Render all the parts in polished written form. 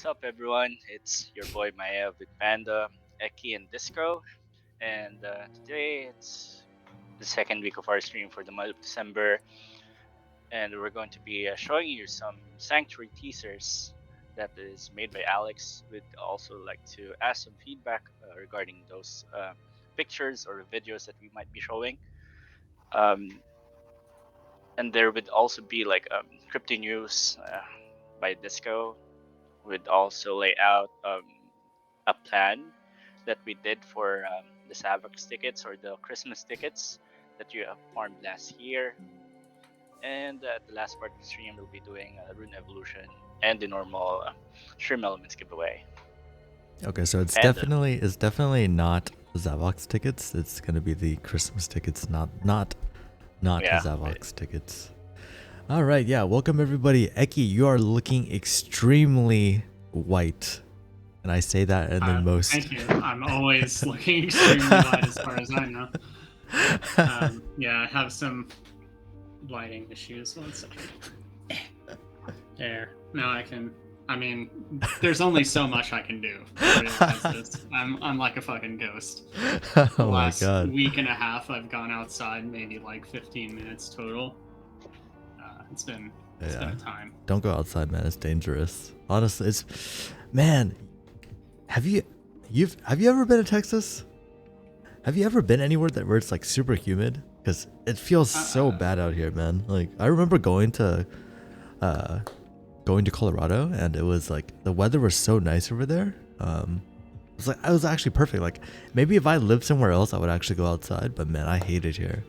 What's up, everyone? It's your boy Maiev with Panda, Eki, and Disco. And today it's the second week of our stream for the month of December. And we're going to be showing you some Sanctuary teasers that is made by Alex. We'd also like to ask some feedback regarding those pictures or videos that we might be showing. Um, and there would also be like crypto news by Disco. We'd also lay out a plan that we did for the Savax tickets or the Christmas tickets that you farmed last year. And at the last part of the stream, we'll be doing Rune Evolution and the normal Shrimp Elements giveaway. Okay, so it's Panda. definitely not Zavox tickets. It's gonna be the Christmas tickets, not Yeah. Zavox tickets. All right, yeah. Welcome everybody. Eki, you are looking extremely white, and I say that in the most. Thank you. I'm always looking extremely white as far as I know. Yeah, I have some lighting issues. One second. There. Now I can. I mean, there's only so much I can do. I realize this. I'm like a fucking ghost. Oh my god. Week and a half, I've gone outside maybe like 15 minutes total. It's been a time. Don't go outside, man. It's dangerous. Honestly, man. Have you ever been to Texas? Have you ever been anywhere where it's like super humid? Because it feels so bad out here, man. Like I remember going to Colorado, and it was like the weather was so nice over there. It was actually perfect. Like maybe if I lived somewhere else, I would actually go outside. But man, I hate it here.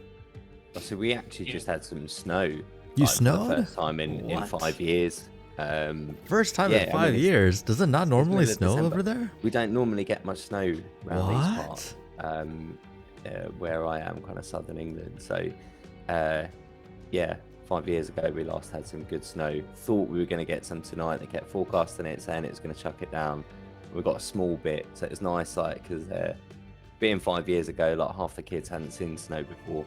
So we actually just had some snow. You snowed? For the first time in 5 years. First time in 5 years? Does it not normally snow December. over there? We don't normally get much snow around these parts. Where I am, kind of southern England. So, 5 years ago we last had some good snow. Thought we were going to get some tonight. They kept forecasting it, saying it was going to chuck it down. We got a small bit, so it was nice, like because being 5 years ago, like half the kids hadn't seen snow before.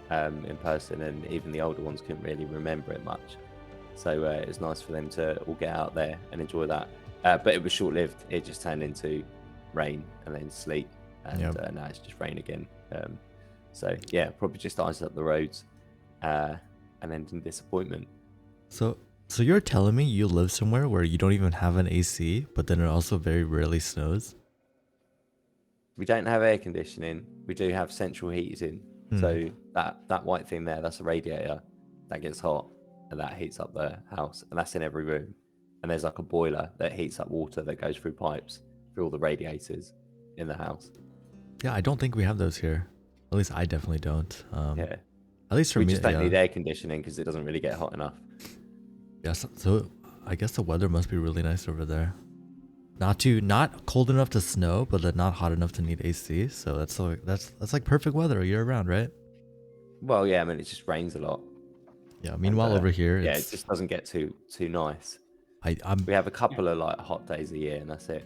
In person, and even the older ones couldn't really remember it much. So it was nice for them to all get out there and enjoy that. But it was short-lived. It just turned into rain and then sleet, and now it's just rain again. So yeah, probably just ices up the roads, and then some disappointment. So you're telling me you live somewhere where you don't even have an AC, but then it also very rarely snows? We don't have air conditioning. We do have central heating. So that white thing there, that's a radiator that gets hot and that heats up the house, and that's in every room. And there's like a boiler that heats up water that goes through pipes through all the radiators in the house. Yeah, I don't think we have those here. At least I definitely don't. At least for me, me, just don't need air conditioning because it doesn't really get hot enough. Yeah, so I guess the weather must be really nice over there. Not cold enough to snow, but then not hot enough to need AC. So that's like perfect weather year round, right? Well, yeah, I mean it just rains a lot. Yeah. Meanwhile, over here, it just doesn't get too nice. We have a couple of like hot days a year, and that's it.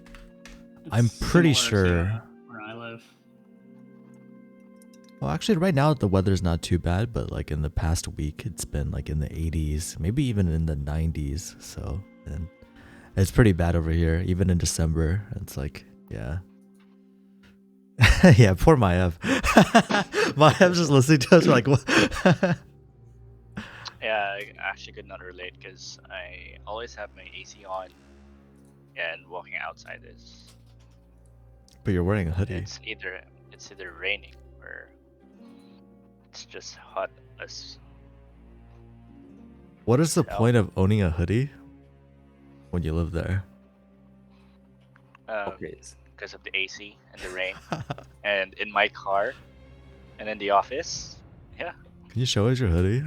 I'm pretty sure where I live. Well, actually, right now the weather's not too bad, but like in the past week, it's been like in the 80s, maybe even in the 90s. So, and it's pretty bad over here, even in December. It's like, yeah. Yeah, poor Maiev. Maiev just listening to us like, what? Yeah, I actually could not relate because I always have my AC on, and walking outside is. But you're wearing a hoodie. It's either raining or it's just hot as. What is the point of owning a hoodie when you live there? Because of the AC and the rain, and in my car, and in the office. Yeah. Can you show us your hoodie?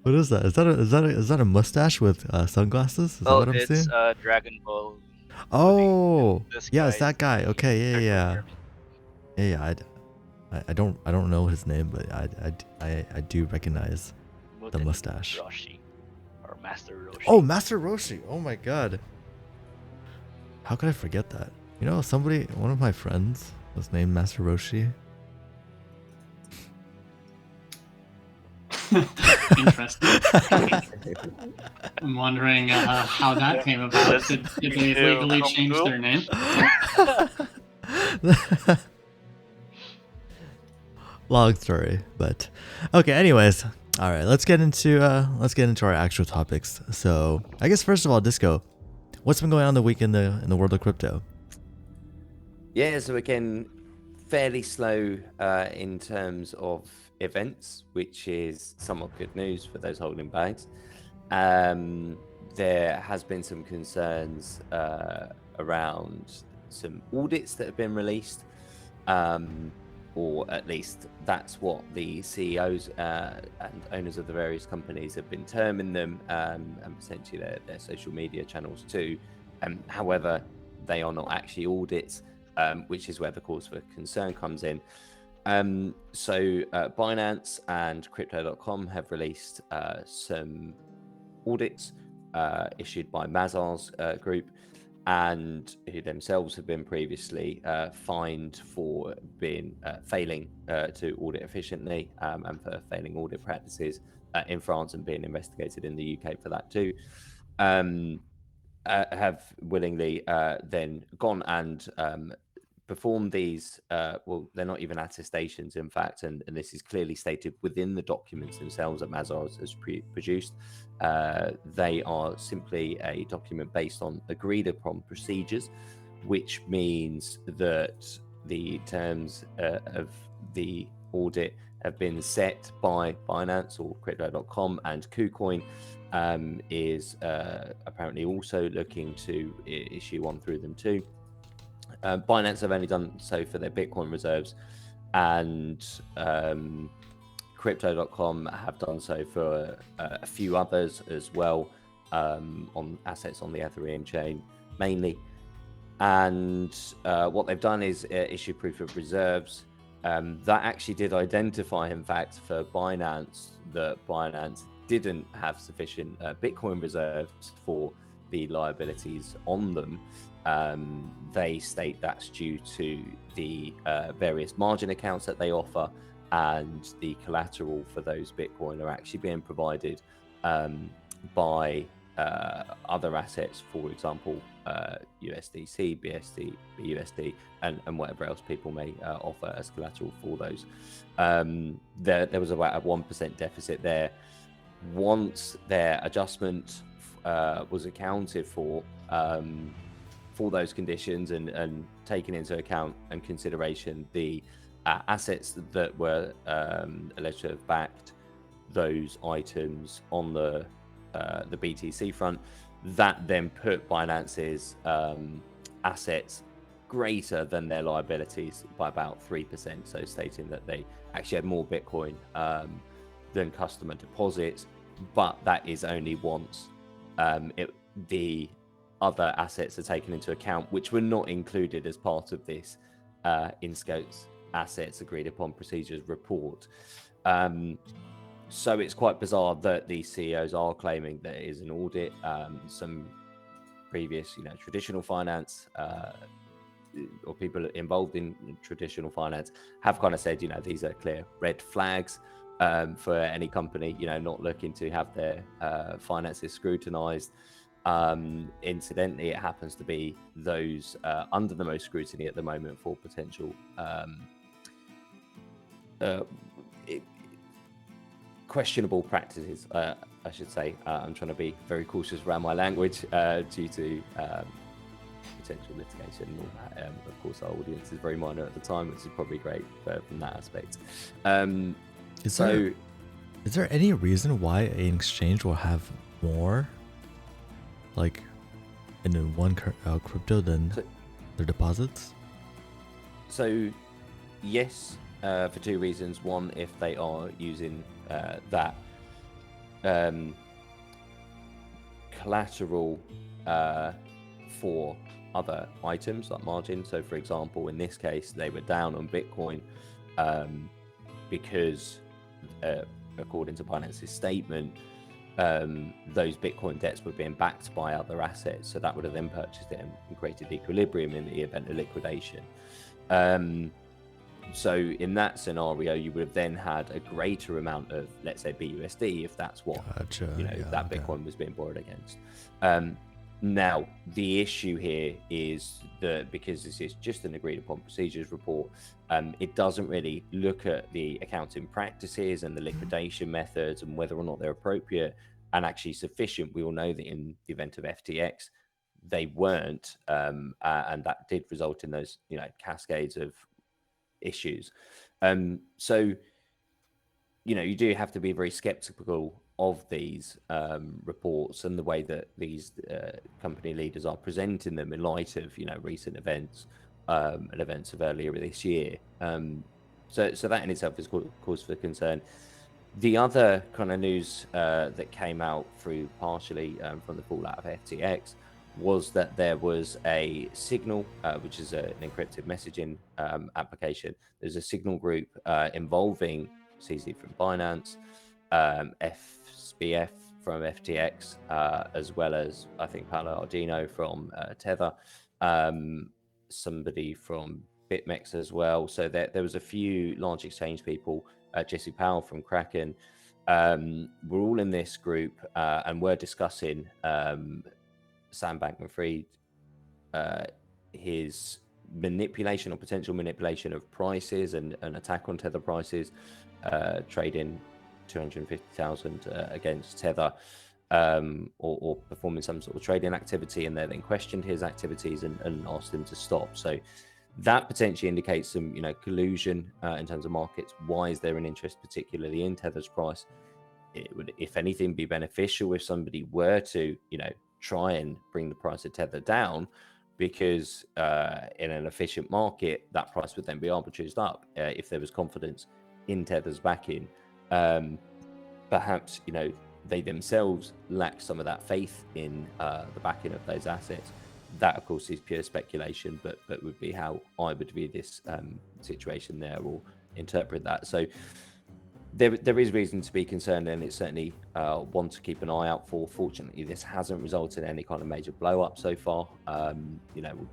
What is that? Is that a mustache with sunglasses? Is that what I'm seeing? It's Dragon Ball. Oh, yeah, it's that guy. Okay, yeah. I don't know his name, but I do recognize the mustache. Roshi, or Master Roshi. Oh, Master Roshi. Oh my god. How could I forget that? You know, one of my friends was named Master Roshi. Interesting. I'm wondering how that came about. Does Did they Q legally come change through? their name? Long story, but okay. Anyways, all right. Let's get into our actual topics. So I guess first of all, Disco, what's been going on the week in the world of crypto? Yeah, so again, fairly slow in terms of events, which is somewhat good news for those holding bags. There has been some concerns around some audits that have been released, or at least that's what the CEOs and owners of the various companies have been terming them, and potentially their social media channels too. However, they are not actually audits, which is where the cause for concern comes in. So Binance and Crypto.com have released some audits issued by Mazars Group, and who themselves have been previously fined for being failing to audit efficiently, and for failing audit practices in France, and being investigated in the UK for that too. Have willingly then gone and performed these, well, they're not even attestations, in fact, and this is clearly stated within the documents themselves that Mazars has produced. They are simply a document based on agreed upon procedures, which means that the terms of the audit have been set by Binance or Crypto.com, and KuCoin is apparently also looking to issue one through them too. Binance have only done so for their Bitcoin reserves, and Crypto.com have done so for a few others as well, on assets on the Ethereum chain mainly. And what they've done is issue proof of reserves. That actually did identify, in fact, for Binance, that Binance didn't have sufficient Bitcoin reserves for the liabilities on them. They state that's due to the various margin accounts that they offer, and the collateral for those Bitcoin are actually being provided by other assets, for example, USDC, BSD, BUSD, and whatever else people may offer as collateral for those. There was about a 1% deficit there. Once their adjustment was accounted for those conditions, and taken into account and consideration the assets that were alleged to have backed those items on the BTC front, that then put Binance's assets greater than their liabilities by about 3%. So stating that they actually had more Bitcoin than customer deposits, but that is only once the other assets are taken into account, which were not included as part of this InScope's assets agreed upon procedures report. So it's quite bizarre that the CEOs are claiming that it is an audit. Some previous, traditional finance or people involved in traditional finance have kind of said, these are clear red flags for any company, not looking to have their finances scrutinized. Incidentally, it happens to be those under the most scrutiny at the moment for potential questionable practices, I should say. I'm trying to be very cautious around my language due to potential litigation and all that. Of course, our audience is very minor at the time, which is probably great from that aspect. Is there any reason why an exchange will have more, like, in one crypto than their deposits? So, yes, for two reasons. One, if they are using that collateral for other items like margin. So, for example, in this case, they were down on Bitcoin because, according to Binance's statement, those Bitcoin debts were being backed by other assets. So that would have then purchased it and created equilibrium in the event of liquidation. So in that scenario, you would have then had a greater amount of, let's say, BUSD, if that's what Gotcha. that okay. Bitcoin was being borrowed against. Now, the issue here is that because this is just an agreed upon procedures report, it doesn't really look at the accounting practices and the liquidation methods and whether or not they're appropriate and actually sufficient. We all know that in the event of FTX, they weren't, and that did result in those, cascades of issues. So, you do have to be very skeptical of these reports and the way that these company leaders are presenting them in light of, recent events and events of earlier this year. So that in itself is cause for concern. The other kind of news that came out through partially from the fallout of FTX was that there was a Signal, which is an encrypted messaging application. There's a Signal group involving CZ from Binance, FSBF from FTX, as well as, I think, Paolo Ardino from Tether, somebody from BitMEX as well. So there was a few large exchange people, Jesse Powell from Kraken. We're all in this group and we're discussing Sam Bankman-Fried, his manipulation or potential manipulation of prices and an attack on Tether prices, trading 250,000 against Tether, or performing some sort of trading activity, and they then questioned his activities and asked him to stop. So that potentially indicates some, collusion in terms of markets. Why is there an interest, particularly in Tether's price? It would, if anything, be beneficial if somebody were to, try and bring the price of Tether down, because in an efficient market, that price would then be arbitraged up if there was confidence in Tether's backing. Perhaps, they themselves lack some of that faith in the backing of those assets. That, of course, is pure speculation, but would be how I would view this situation there or interpret that. So there is reason to be concerned, and it's certainly one to keep an eye out for. Fortunately, this hasn't resulted in any kind of major blow up so far. We'll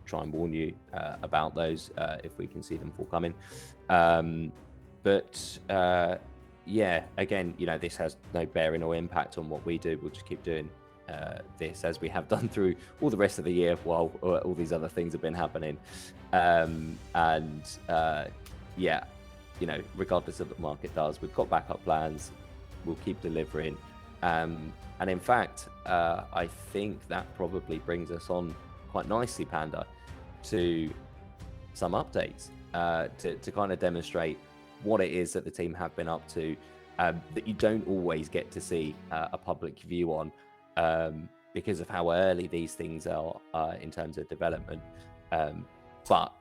try and warn you about those if we can see them forthcoming. Yeah, again, this has no bearing or impact on what we do. We'll just keep doing this as we have done through all the rest of the year while all these other things have been happening. Regardless of what the market does, we've got backup plans. We'll keep delivering. And in fact, I think that probably brings us on quite nicely, Panda, to some updates to kind of demonstrate what it is that the team have been up to, that you don't always get to see a public view on because of how early these things are in terms of development. But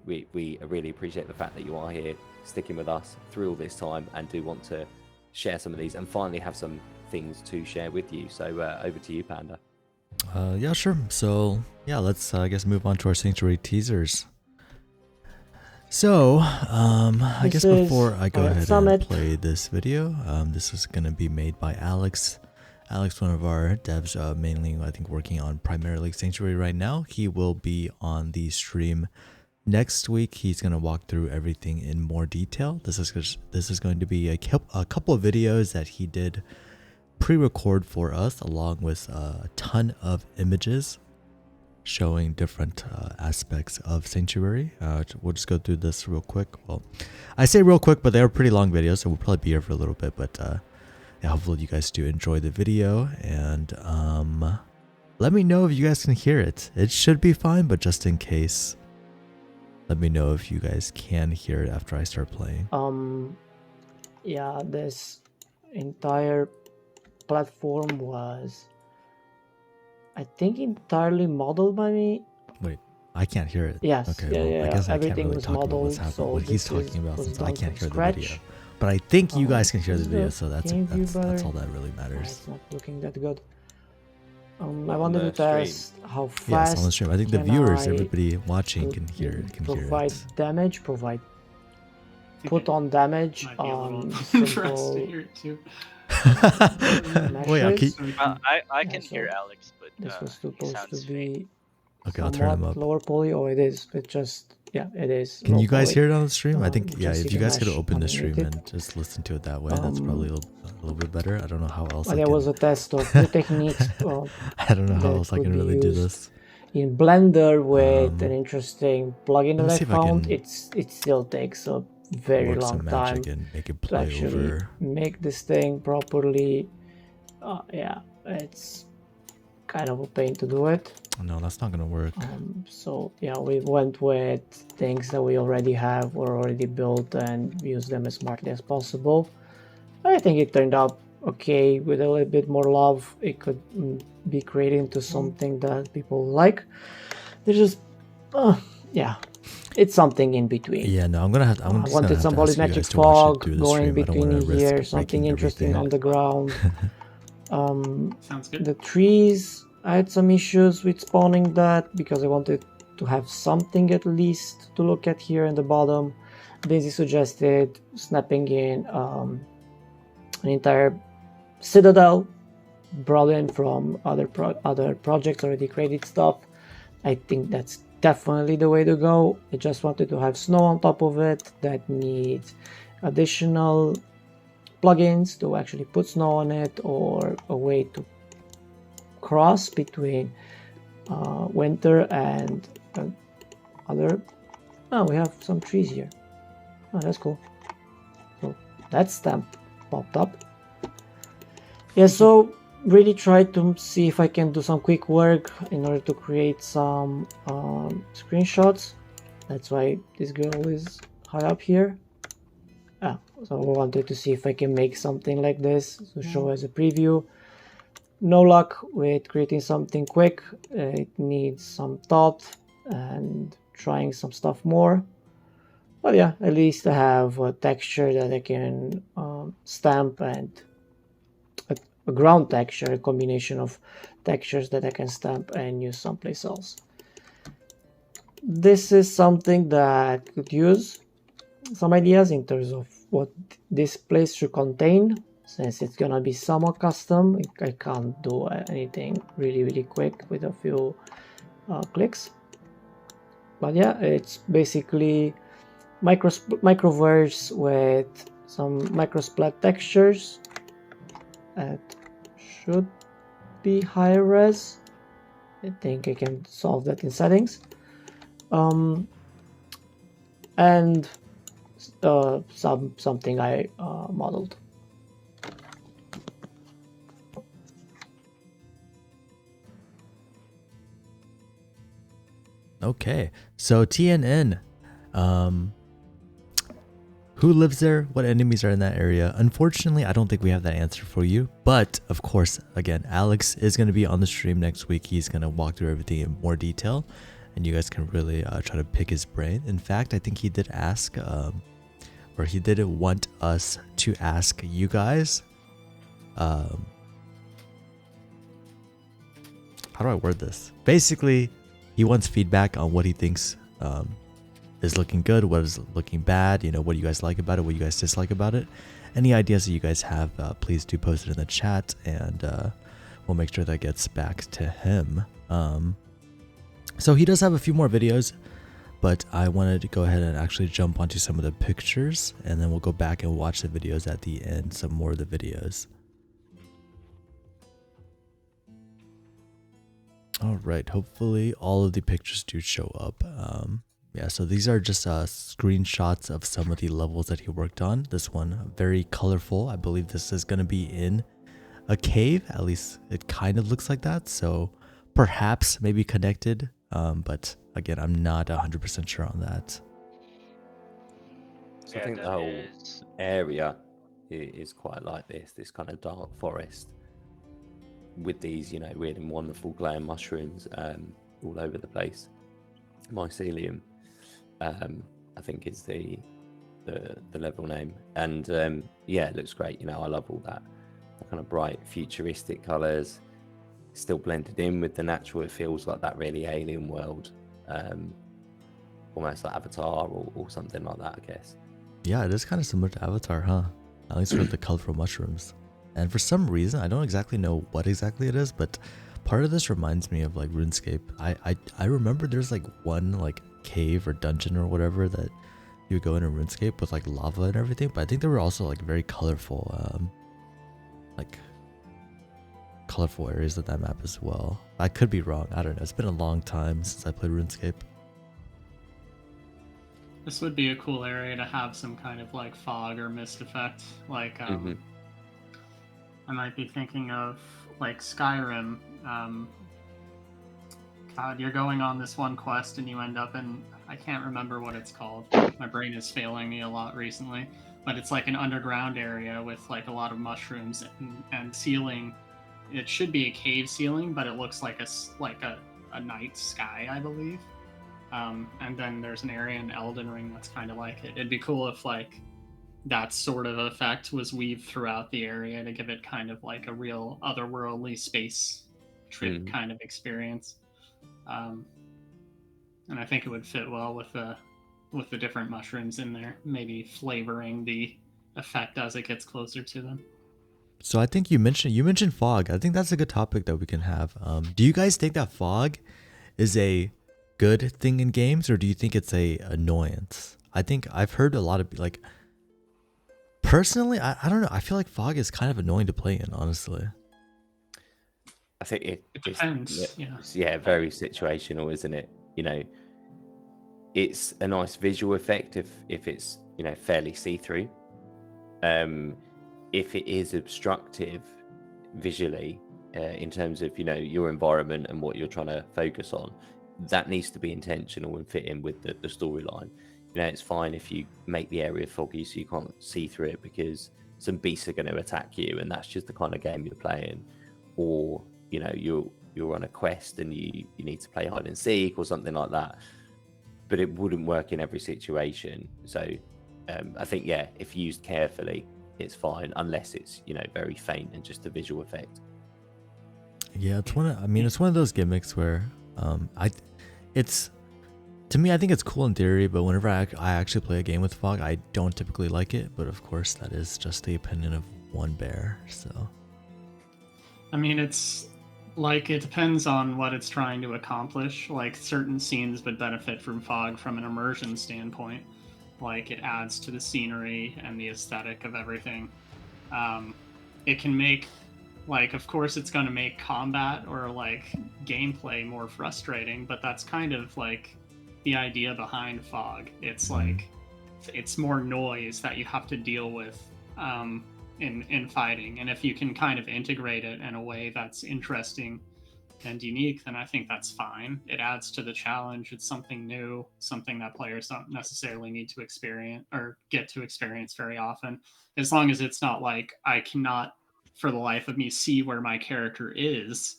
we really appreciate the fact that you are here sticking with us through all this time and do want to share some of these and finally have some things to share with you. So over to you, Panda. Yeah, sure. So yeah, let's I guess move on to our Sanctuary teasers. So I guess before I go ahead and play this video, this is going to be made by Alex. Alex, one of our devs, mainly I think working on primarily Sanctuary right now. He will be on the stream next week. He's going to walk through everything in more detail. This is going to be a couple of videos that he did pre-record for us, along with a ton of images showing different aspects of Sanctuary. We'll just go through this real quick. Well, I say real quick, but they are pretty long videos, so we'll probably be here for a little bit. But yeah, hopefully you guys do enjoy the video, and let me know if you guys can hear it. It should be fine, but just in case, let me know if you guys can hear it after I start playing. Yeah, this entire platform was, I think, entirely modeled by me. Wait, I can't hear it. Yes. Okay. Yeah. I guess Everything I can't really was talk about what's modeled, happening, so what he's talking about, was since I done can't from hear the video. scratch. But I think you guys can hear the this video, is so the that's game viewer. all that really matters. It's not looking that good. I On wanted the to test how fast. Yes, on the stream. I think the can viewers, I everybody watching can hear provide it. damage, put on damage Might be a little on for us to simple hear it too. Well, yeah, meshes. So we I can- can so hear Alex, but This was he supposed sounds to be faint. Okay, I'll turn them up. lower poly. Oh, it is. It just, yeah, it is. Can low you guys poly. hear it on the stream? I think, yeah, just if see you the guys could mesh open the stream underneath it. and just listen to it that way, that's probably a little bit better. I don't know how else But I there can. was a test of two techniques I don't know how that else I could can be really do used this. in Blender with an interesting plugin let me that I see if I found. can It still takes a very Work long some time magic and make it to play actually over. make this thing properly. Yeah, it's kind of a pain to do it. No, that's not gonna work. So yeah, we went with things that we already have or already built and use them as smartly as possible. I think it turned out okay. With a little bit more love, it could be created into something that people like. There's just, yeah, it's something in between. Yeah, no, I'm just I gonna wanted have some to ask you polymetric guys to watch it fog through the going stream. I don't between want to here, risk something breaking interesting everything. on the ground. Sounds good. The trees, I had some issues with spawning that because I wanted to have something at least to look at here in the bottom. Daisy suggested snapping in an entire citadel brought in from other projects, already created stuff. I think that's definitely the way to go. I just wanted to have snow on top of it that needs additional plugins to actually put snow on it, or a way to cross between winter and other. Oh, we have some trees here. Oh, that's cool. So that stamp popped up. Yeah, so really try to see if I can do some quick work in order to create some screenshots. That's why this girl is high up here. So I wanted to see if I can make something like this to show as a preview. No luck with creating something quick. It needs some thought and trying some stuff more. But yeah, at least I have a texture that I can stamp, and a ground texture, a combination of textures that I can stamp and use someplace else. This is something that could use some ideas in terms of what this place should contain. Since it's gonna be somewhat custom, I can't do anything really quick with a few clicks. But yeah, it's basically microverse with some microsplat textures that should be higher res. I think I can solve that in settings. And something I modeled. Okay, so TNN, who lives there? What enemies are in that area? Unfortunately, I don't think we have that answer for you. But of course, again, Alex is going to be on the stream next week. He's going to walk through everything in more detail, and you guys can really try to pick his brain. In fact, I think he did ask, or he did want us to ask you guys. How do I word this? Basically, he wants feedback on what he thinks is looking good, what is looking bad, what do you guys like about it, what you guys dislike about it. Any ideas that you guys have, please do post it in the chat, and we'll make sure that gets back to him. So he does have a few more videos, but I wanted to go ahead and actually jump onto some of the pictures, and then we'll go back and watch the videos at the end, some more of the videos. All right, hopefully all of the pictures do show up. Yeah, so these are just screenshots of some of the levels that he worked on. This one, very colorful. I believe this is going to be in a cave. At least it kind of looks like that. So perhaps maybe connected. But again, I'm not 100% sure on that. So I think the whole area is quite like this kind of dark forest with these, weird and wonderful glowing mushrooms all over the place. Mycelium, I think is the level name, and yeah, it looks great. I love all that kind of bright futuristic colors, still blended in with the natural. It feels like that really alien world, almost like Avatar or something like that, I guess. Yeah, it is kind of similar to Avatar, huh? At least with the colorful mushrooms. And for some reason, I don't exactly know what exactly it is, but part of this reminds me of like RuneScape. I remember there's like one like cave or dungeon or whatever that you would go in RuneScape with like lava and everything, but I think there were also like very colorful like colorful areas of that map as well. I could be wrong. I don't know. It's been a long time since I played RuneScape. This would be a cool area to have some kind of like fog or mist effect. Like, I might be thinking of like Skyrim. God, you're going on this one quest and you end up in, I can't remember what it's called. My brain is failing me a lot recently, but it's like an underground area with like a lot of mushrooms and ceiling. It should be a cave ceiling, but it looks like a night sky, I believe. And then there's an area in Elden Ring that's kind of like it. It'd be cool if like that sort of effect was weaved throughout the area to give it kind of like a real otherworldly space trip kind of experience. And I think it would fit well with the different mushrooms in there, maybe flavoring the effect as it gets closer to them. So I think you mentioned fog. I think that's a good topic that we can have. Do you guys think that fog is a good thing in games, or do you think it's a annoyance? I think I've heard a lot of like, personally, I don't know. I feel like fog is kind of annoying to play in, honestly. I think It depends. yeah, very situational, isn't it? You know, it's a nice visual effect if it's, you know, fairly see-through. If it is obstructive visually, in terms of, you know, your environment and what you're trying to focus on, that needs to be intentional and fit in with the storyline. You know, it's fine if you make the area foggy so you can't see through it because some beasts are going to attack you, and that's just the kind of game you're playing. Or, you know, you're on a quest and you need to play hide and seek or something like that. But it wouldn't work in every situation. So I think, yeah, if used carefully, it's fine, unless it's, you know, very faint and just a visual effect. Yeah, it's one of those gimmicks where to me, I think it's cool in theory, but whenever I actually play a game with fog, I don't typically like it. But of course, that is just the opinion of one bear. So, I mean, it's like, it depends on what it's trying to accomplish. Like, certain scenes would benefit from fog from an immersion standpoint. Like, it adds to the scenery and the aesthetic of everything. It can make, like, of course it's going to make combat or like gameplay more frustrating, but that's kind of like the idea behind fog. It's like, it's more noise that you have to deal with in fighting, and if you can kind of integrate it in a way that's interesting and unique, then I think that's fine. It adds to the challenge. It's something new, something that players don't necessarily need to experience or get to experience very often, as long as it's not like I cannot for the life of me see where my character is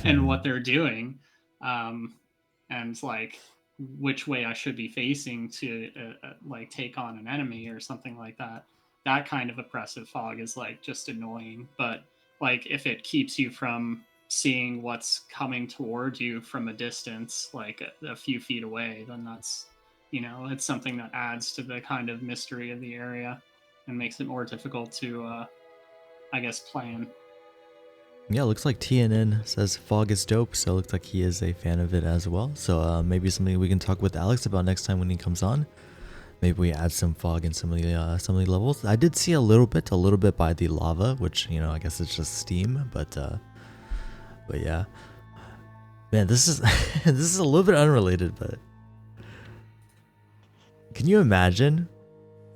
and what they're doing, and like which way I should be facing to like take on an enemy or something like that. That kind of oppressive fog is like just annoying. But like, if it keeps you from seeing what's coming towards you from a distance, like a few feet away, then that's, you know, it's something that adds to the kind of mystery of the area and makes it more difficult to I guess plan. yeah, looks like TNN says fog is dope, so it looks like he is a fan of it as well. So maybe something we can talk with Alex about next time when he comes on. Maybe we add some fog in some of the levels. I did see a little bit by the lava, which, you know, I guess it's just steam, but yeah, man, this is this is a little bit unrelated, but can you imagine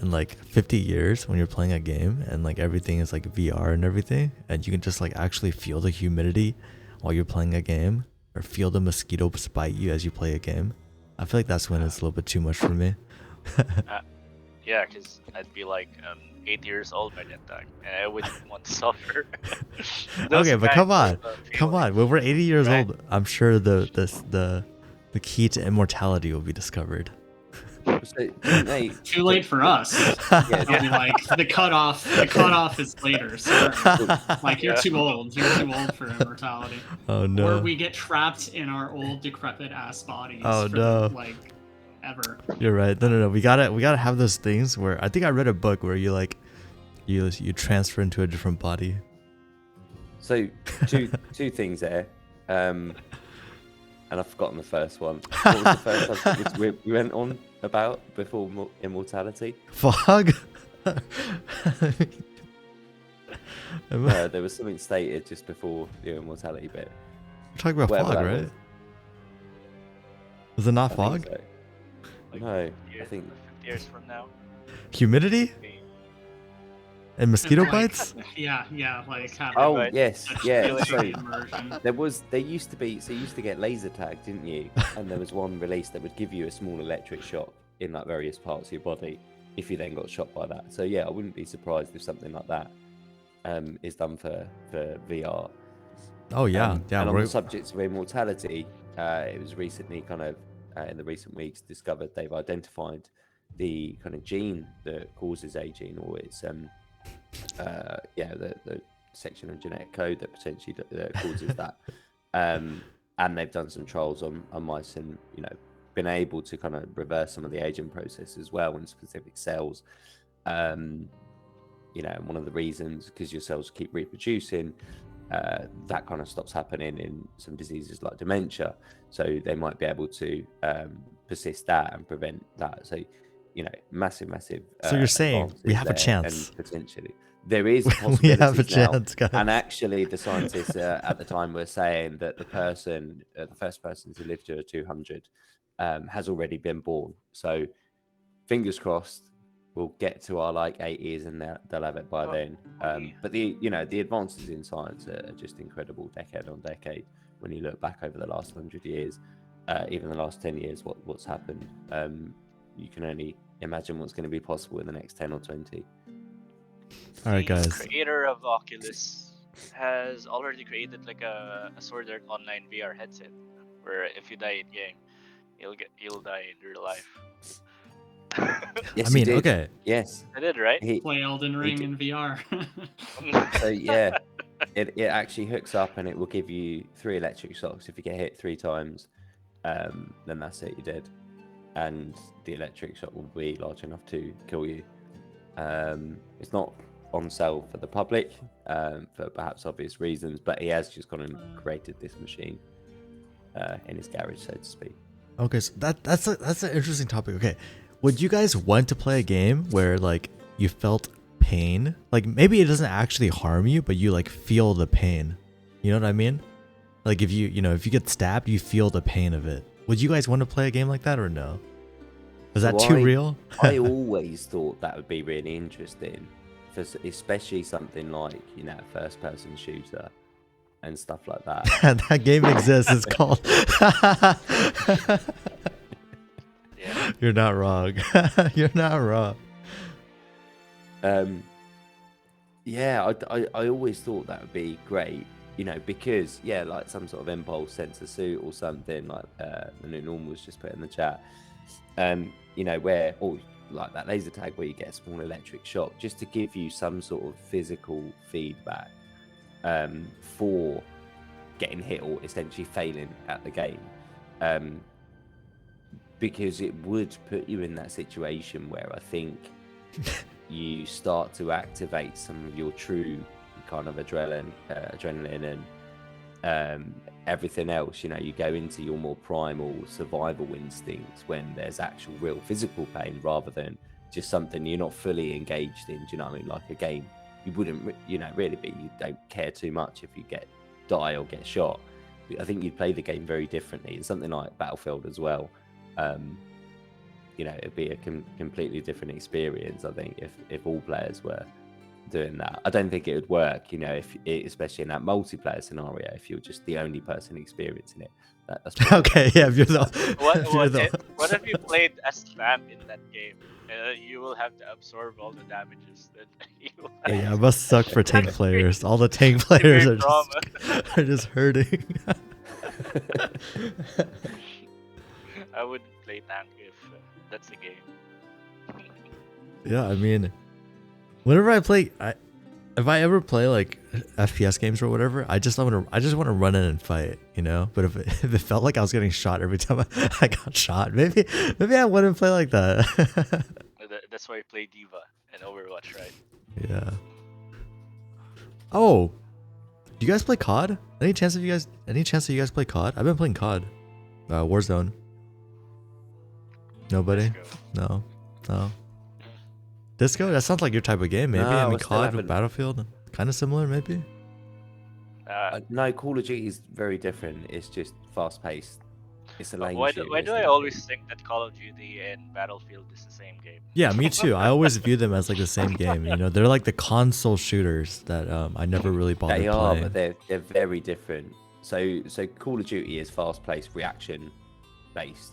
in like 50 years when you're playing a game and like everything is like VR and everything, and you can just like actually feel the humidity while you're playing a game, or feel the mosquitoes bite you as you play a game? I feel like that's when it's a little bit too much for me. Yeah, because I'd be like 8 years old by that time, and I wouldn't want to suffer. Okay, but come on. When we're 80 years Right. old, I'm sure the key to immortality will be discovered. So, they, Too late for us. It'll be like the cutoff is later. So like, you're too old for immortality. Oh no. Or we get trapped in our old decrepit ass bodies. Oh, for, no. like, ever. You're right. No. We gotta have those things where, I think I read a book where you like you transfer into a different body. So two things there. and I've forgotten the first one. What was the first subject we went on about before immortality? Fog. There was something stated just before the immortality bit. We're talking about Whatever fog, that right? Was it not I fog? think so. Like No, 50 I think 50 years from now. Humidity Maybe. and mosquito Like, bites? Yeah, like having Oh Right. yes, such yeah. feeling So immersion. there used to be, so you used to get laser tag, didn't you? And there was one release that would give you a small electric shock in like various parts of your body if you then got shot by that. So yeah, I wouldn't be surprised if something like that is done for VR. Oh yeah, yeah. And on the We're, subject of immortality, it was recently kind of in the recent weeks discovered they've identified the kind of gene that causes aging, or it's the section of genetic code that potentially causes that. And they've done some trials on mice, and been able to kind of reverse some of the aging process as well in specific cells. One of the reasons, because your cells keep reproducing, that kind of stops happening in some diseases like dementia. So they might be able to persist that and prevent that. So, massive. so you're saying we have a advances there, chance. and potentially there is We possibilities have a now. chance, guys. And actually, the scientists at the time were saying that the first person to live to 200, has already been born. So, fingers crossed, we'll get to our 80s and they'll have it by then. But the advances in science are just incredible, decade on decade. When you look back over the last 100 years, even the last 10 years, what's happened, you can only imagine what's going to be possible in the next 10 or 20. All right, The guys. creator of Oculus has already created like a Sword Art Online VR headset, where if you die in game, you'll die in real life. Yes, I mean, he did. okay. Yes, I did, right? Play Elden Ring in VR. So yeah, it actually hooks up and it will give you 3 electric shocks. If you get hit 3 times, then that's it, you're dead. And the electric shock will be large enough to kill you. It's not on sale for the public, for perhaps obvious reasons, but he has just gone and created this machine in his garage, so to speak. Okay, so that's an interesting topic. Okay, would you guys want to play a game where you felt pain? Maybe it doesn't actually harm you, but you feel the pain. You know what I mean? If you get stabbed, you feel the pain of it. Would you guys want to play a game like that or no? Is that too real? I always thought that would be really interesting, for especially something like first person shooter and stuff like that. That game exists. It's called. Yeah. You're not wrong. You're not wrong. Yeah, I always thought that would be great, because like some sort of impulse sensor suit or something like the new normal's just put in the chat. Where, or like that laser tag where you get a small electric shock, just to give you some sort of physical feedback for getting hit or essentially failing at the game. Because it would put you in that situation where I think you start to activate some of your true kind of adrenaline and everything else. You go into your more primal survival instincts when there's actual real physical pain, rather than just something you're not fully engaged in. Do you know what I mean? Like a game, you wouldn't really be, you don't care too much if you die or get shot. I think you'd play the game very differently. And something like Battlefield as well, it'd be a completely different experience, I think, if all players were doing that. I don't think it would work, especially in that multiplayer scenario, if you're just the only person experiencing it. That's Okay, yeah. If you're the, What if you played as Vamp in that game? You will have to absorb all the damages that you will have. Yeah, it must suck for tank players. All the tank players are are just hurting. I wouldn't play tank if that's the game. Yeah, I mean, whenever I play, if I ever play FPS games or whatever, I just want to run in and fight, But if it felt like I was getting shot every time I got shot, maybe I wouldn't play like that. That's why you play Diva and Overwatch, right? Yeah. Oh, Do you guys play COD? Any chance that you guys play COD? I've been playing COD. Warzone. Nobody? Disco. No. Disco? That sounds like your type of game, maybe. No, I mean, I still COD, haven't. Battlefield, kind of similar, maybe. No, Call of Duty is very different. It's just fast paced. It's a lane why shooter, do I essentially. always think that Call of Duty and Battlefield is the same game? Yeah, me too. I always view them as like the same game. You know, they're like the console shooters that I never really bothered They are, playing. but they're very different. So Call of Duty is fast paced, reaction based,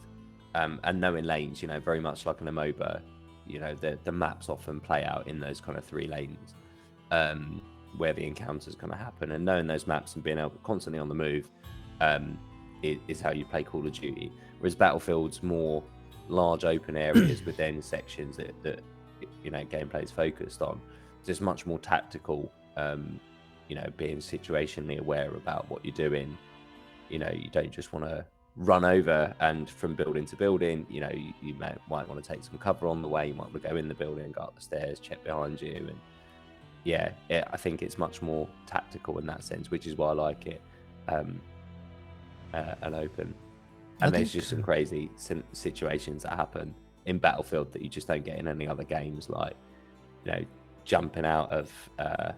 and knowing lanes. You know, very much like an MOBA. You know, the maps often play out in those kind of 3 lanes, where the encounters kind of happen, and knowing those maps and being able constantly on the move, is how you play Call of Duty. Whereas Battlefield's more large open areas within sections that you know gameplay is focused on. So it's much more tactical. You know, being situationally aware about what you're doing. You know, you don't just want to run over and from building to building. You know, you might want to take some cover on the way. You might want to go in the building, go up the stairs, check behind you, and I think it's much more tactical in that sense, which is why I like it. And open, and there's just some crazy situations that happen in Battlefield that you just don't get in any other games, like, you know, jumping out of a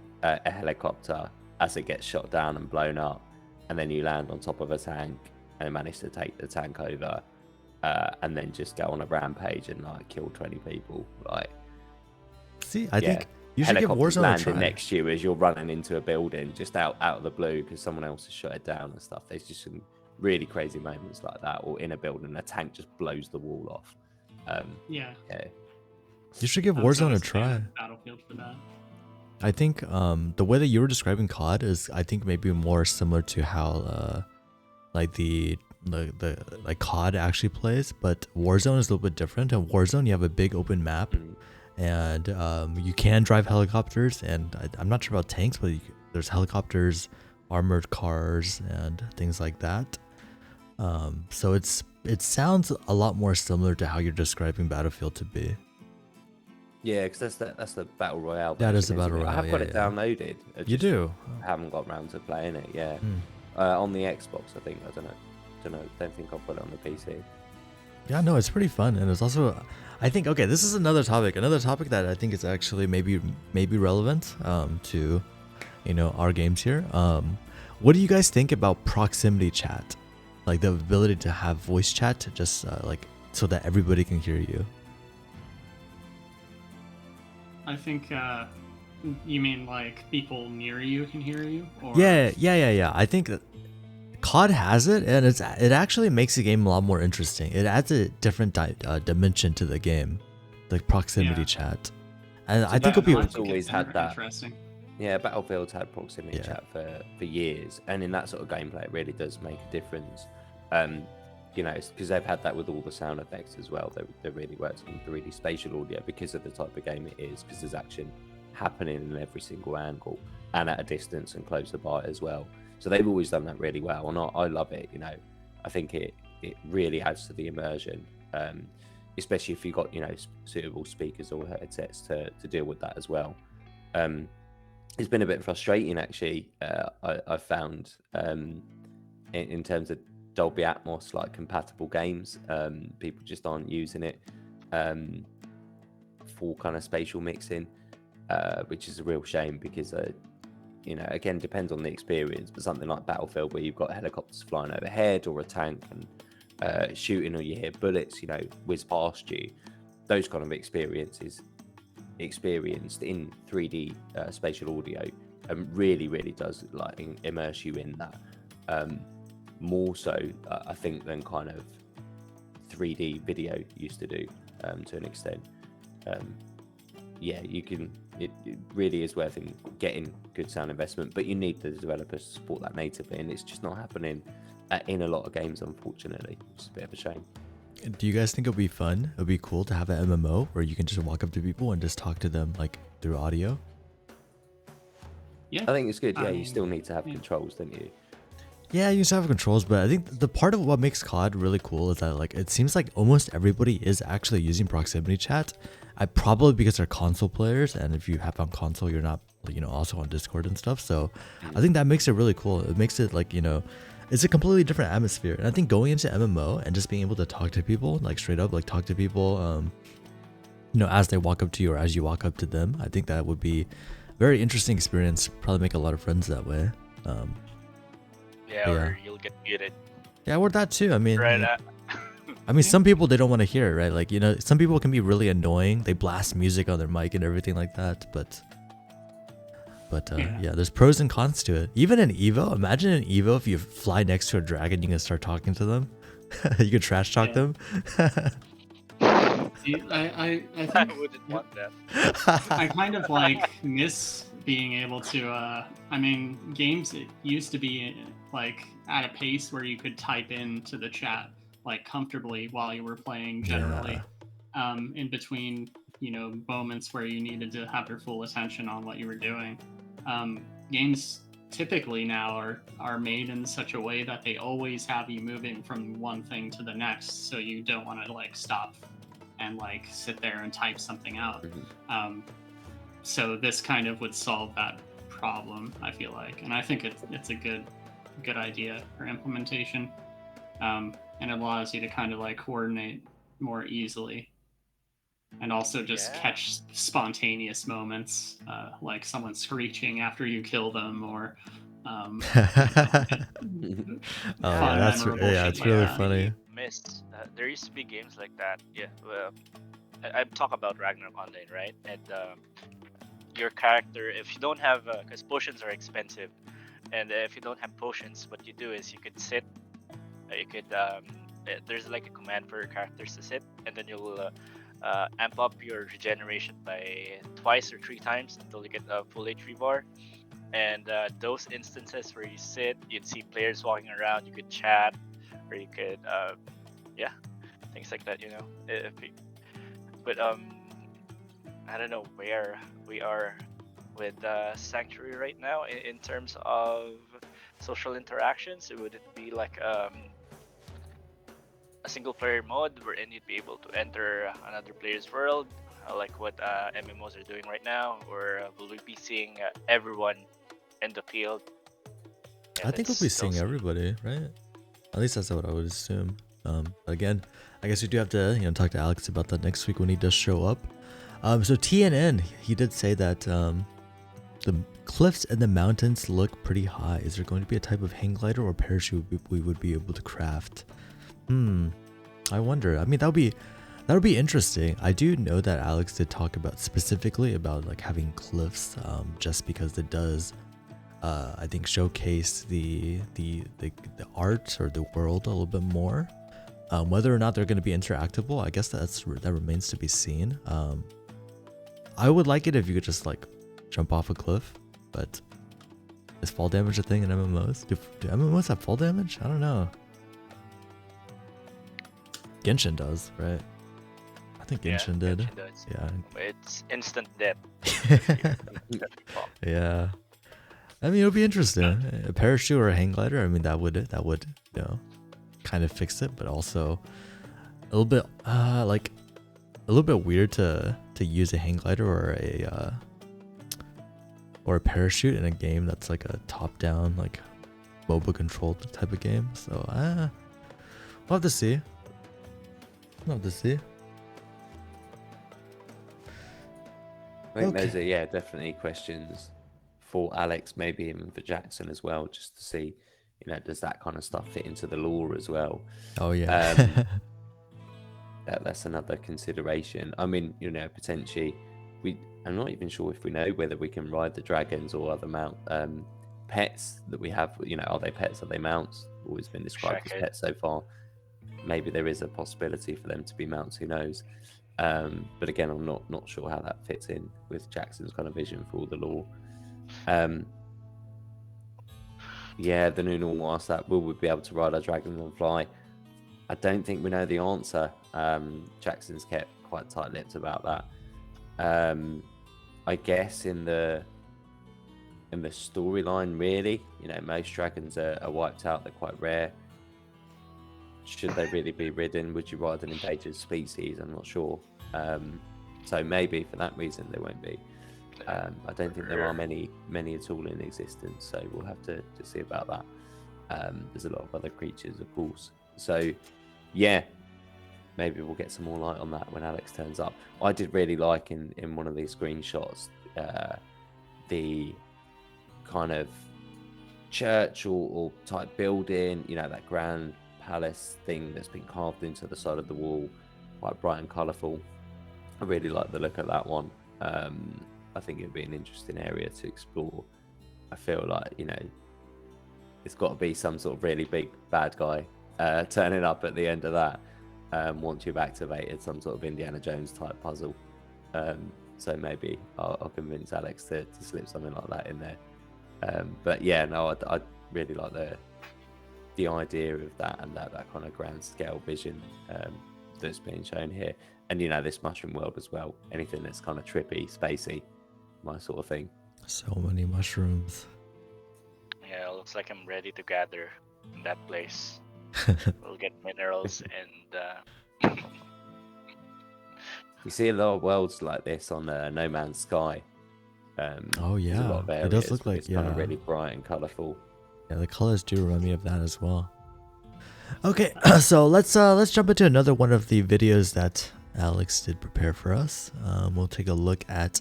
helicopter as it gets shot down and blown up, and then you land on top of a tank and manage to take the tank over, and then just go on a rampage and like kill 20 people. Like, see, I think you should give Warzone a landing try. next to you as you're running into a building just out of the blue because someone else has shot it down and stuff. There's just some really crazy moments like that, or in a building a tank just blows the wall off. Yeah. You should give I was Warzone a always a fan try. of Battlefield for that. I think the way that you were describing COD is, I think, maybe more similar to how like the like COD actually plays, but Warzone is a little bit different. In Warzone, you have a big open map, and you can drive helicopters, and I'm not sure about tanks, but there's helicopters, armored cars, and things like that. So it sounds a lot more similar to how you're describing Battlefield to be. Yeah, because that's the battle royale. That is the version, battle isn't it? I have royale, got it downloaded. I You just do. haven't got round to playing it. Yeah, on the Xbox, I think. I don't know. Don't think I'll put it on the PC. Yeah, no, it's pretty fun, and it's also, I think, okay, this is another topic that I think is actually maybe relevant to, you know, our games here. What do you guys think about proximity chat, like the ability to have voice chat, just like so that everybody can hear you? I think you mean like people near you can hear you? Or... Yeah. I think that COD has it, and it actually makes the game a lot more interesting. It adds a different dimension to the game, like proximity chat. And So I think it'll be. Battlefield's always had that. Interesting. Yeah, Battlefield's had proximity Yeah. chat for years, and in that sort of gameplay, it really does make a difference. You know, because they've had that with all the sound effects as well. They really worked on 3D spatial audio because of the type of game it is, because there's action happening in every single angle and at a distance and closer by as well. So they've always done that really well, and I love it. You know, I think it really adds to the immersion, especially if you've got, you know, suitable speakers or headsets to deal with that as well. It's been a bit frustrating actually. I found in terms of Dolby Atmos, like compatible games, people just aren't using it for kind of spatial mixing, which is a real shame because you know, again, depends on the experience, but something like Battlefield where you've got helicopters flying overhead or a tank and shooting, or you hear bullets, you know, whiz past you, those kind of experiences experienced in 3D spatial audio really does like immerse you in that. More so, I think, than kind of 3D video used to do, to an extent. Yeah, you can. It really is worth getting good sound investment, but you need the developers to support that natively, and it's just not happening in a lot of games, unfortunately. It's a bit of a shame. Do you guys think it'll be fun? It'll be cool to have an MMO where you can just walk up to people and just talk to them like through audio. Yeah, I think it's good. Yeah, I you mean, still need to have controls, don't you? Yeah, you still have controls, but I think the part of what makes COD really cool is that like it seems like almost everybody is actually using proximity chat. Probably because they're console players, and if you have on console, you're not also on Discord and stuff. So I think that makes it really cool. It makes it like, it's a completely different atmosphere. And I think going into MMO and just being able to talk to people, like straight up, like talk to people, as they walk up to you or as you walk up to them, I think that would be a very interesting experience. Probably make a lot of friends that way. Yeah, or you'll get muted. Yeah, or that too. I mean, Right. some people, they don't want to hear it, right? Like, some people can be really annoying. They blast music on their mic and everything like that. But yeah, there's pros and cons to it. Even in Evo, imagine in Evo, if you fly next to a dragon, you can start talking to them. You can trash talk them. I I think wouldn't want that. I kind of like miss being able to. Games it used to be like at a pace where you could type into the chat like comfortably while you were playing. Generally, in between moments where you needed to have your full attention on what you were doing. Games typically now are made in such a way that they always have you moving from one thing to the next, so you don't want to like stop and like sit there and type something out. So this kind of would solve that problem, I feel like, and I think it's a good idea for implementation, and it allows you to kind of like coordinate more easily, and also just catch spontaneous moments, like someone screeching after you kill them, or it's really funny. There used to be games like that. Yeah, well, I talk about Ragnarok Online, right? And your character, if you don't have, because potions are expensive, and if you don't have potions, what you do is you could sit. There's like a command for your characters to sit, and then you'll amp up your regeneration by twice or 3 times until you get a full HP bar. And those instances where you sit, you'd see players walking around, you could chat, or you could, things like that, But I don't know where we are with Sanctuary right now in terms of social interactions. Would it be like a single player mode wherein you'd be able to enter another player's world, like what MMOs are doing right now, or will we be seeing everyone in the field? I think we'll be seeing everybody, right? At least that's what I would assume. Again, I guess we do have to talk to Alex about that next week when he does show up. So TNN, he did say that the cliffs and the mountains look pretty high. Is there going to be a type of hang glider or parachute we would be able to craft? I wonder. I mean, that would be interesting. I do know that Alex did talk about specifically about like having cliffs, just because it does, I think, showcase the art or the world a little bit more. Whether or not they're going to be interactable, I guess that remains to be seen. I would like it if you could just like jump off a cliff, but is fall damage a thing in MMOs? Do MMOs have fall damage? I don't know. Genshin does, right? I think Genshin did. Genshin does. Yeah. It's instant death. Yeah. I mean, it'll be interesting. A parachute or a hang glider. I mean, that would kind of fix it, but also a little bit weird to use a hang glider or a parachute in a game that's like a top-down, like MOBA controlled type of game. So we'll have to see. I think those are definitely questions for Alex, maybe even for Jackson as well, just to see, does that kind of stuff fit into the lore as well? Oh yeah. That's another consideration. I mean, potentially, I'm not even sure if we know whether we can ride the dragons or other pets that we have. Are they pets? Are they mounts? Always been described as pets so far. Maybe there is a possibility for them to be mounts. Who knows? But again, I'm not sure how that fits in with Jackson's kind of vision for all the lore. The new normal asks that, will we be able to ride our dragons and fly? I don't think we know the answer. Jackson's kept quite tight-lipped about that. I guess in the storyline, really, most dragons are wiped out. They're quite rare. Should they really be ridden? Would you ride an endangered species? I'm not sure. So maybe for that reason they won't be. I don't think there are many at all in existence, so we'll have to see about that. There's a lot of other creatures, of course. So, yeah, maybe we'll get some more light on that when Alex turns up. I did really like in one of these screenshots the kind of church or type building, you know, that grand palace thing that's been carved into the side of the wall, quite bright and colourful. I really like the look of that one. I think it'd be an interesting area to explore. I feel like, you know, it's got to be some sort of really big bad guy turning up at the end of that once you've activated some sort of Indiana Jones type puzzle. So maybe I'll convince Alex to slip something like that in there. But yeah, no, I really like the idea of that and that kind of grand scale vision that's being shown here. And, you know, this mushroom world as well. Anything that's kind of trippy, spacey, my sort of thing. So many mushrooms. Yeah, looks like I'm ready to gather in that place. We'll get minerals and You see a lot of worlds like this on No Man's Sky. Oh there's a lot yeah, of it does look like it's kind of really bright and colourful. Yeah, the colors do remind me of that as well. Okay, so let's jump into another one of the videos that Alex did prepare for us. We'll take a look at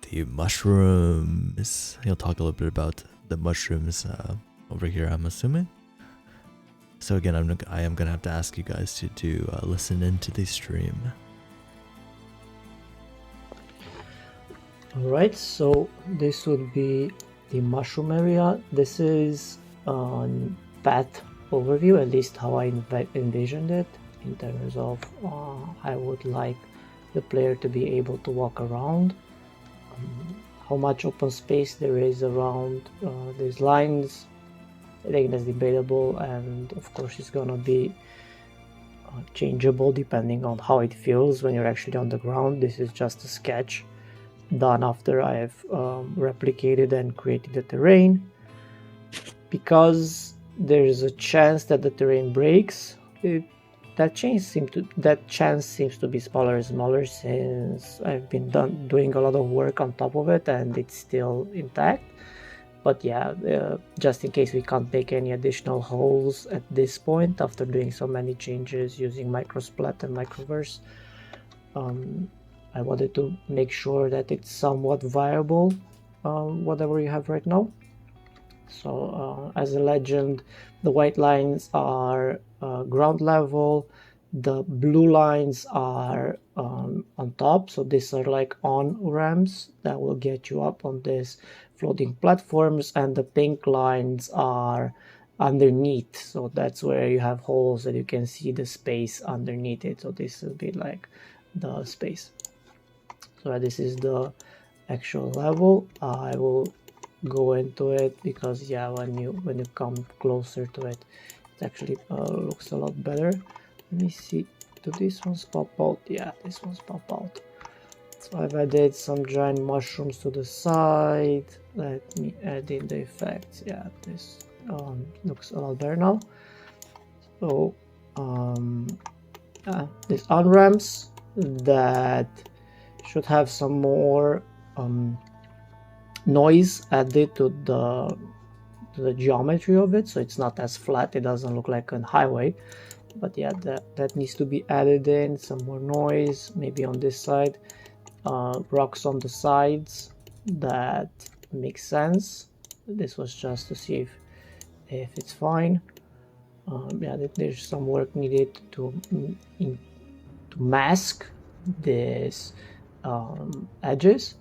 the mushrooms. He'll talk a little bit about the mushrooms over here, I'm assuming. So again, I am gonna have to ask you guys to do listen into the stream. Alright, so this would be the mushroom area. This is path overview, at least how I envisioned it, in terms of I would like the player to be able to walk around. How much open space there is around these lines, I think that's debatable, and of course it's gonna be changeable depending on how it feels when you're actually on the ground. This is just a sketch done after I have replicated and created the terrain. Because there is a chance that the terrain breaks, that chance seems to be smaller and smaller since I've been doing a lot of work on top of it and it's still intact. But yeah, just in case we can't make any additional holes at this point after doing so many changes using Microsplat and Microverse, I wanted to make sure that it's somewhat viable, whatever you have right now. So as a legend, the white lines are ground level, the blue lines are on top, so these are like on ramps that will get you up on these floating platforms, and the pink lines are underneath, so that's where you have holes that you can see the space underneath it. So this will be like the space. So this is the actual level. I will go into it because yeah, when you come closer to it, it actually looks a lot better. Let me see, do these ones pop out? Yeah, these ones pop out. So I've added some giant mushrooms to the side. Let me add in the effects. Yeah, this looks a lot better now. So these on-ramps that should have some more noise added to the geometry of it, so it's not as flat, it doesn't look like a highway. But yeah, that needs to be added in, some more noise, maybe on this side, rocks on the sides, that makes sense. This was just to see if it's fine. Yeah, there's some work needed to mask this edges,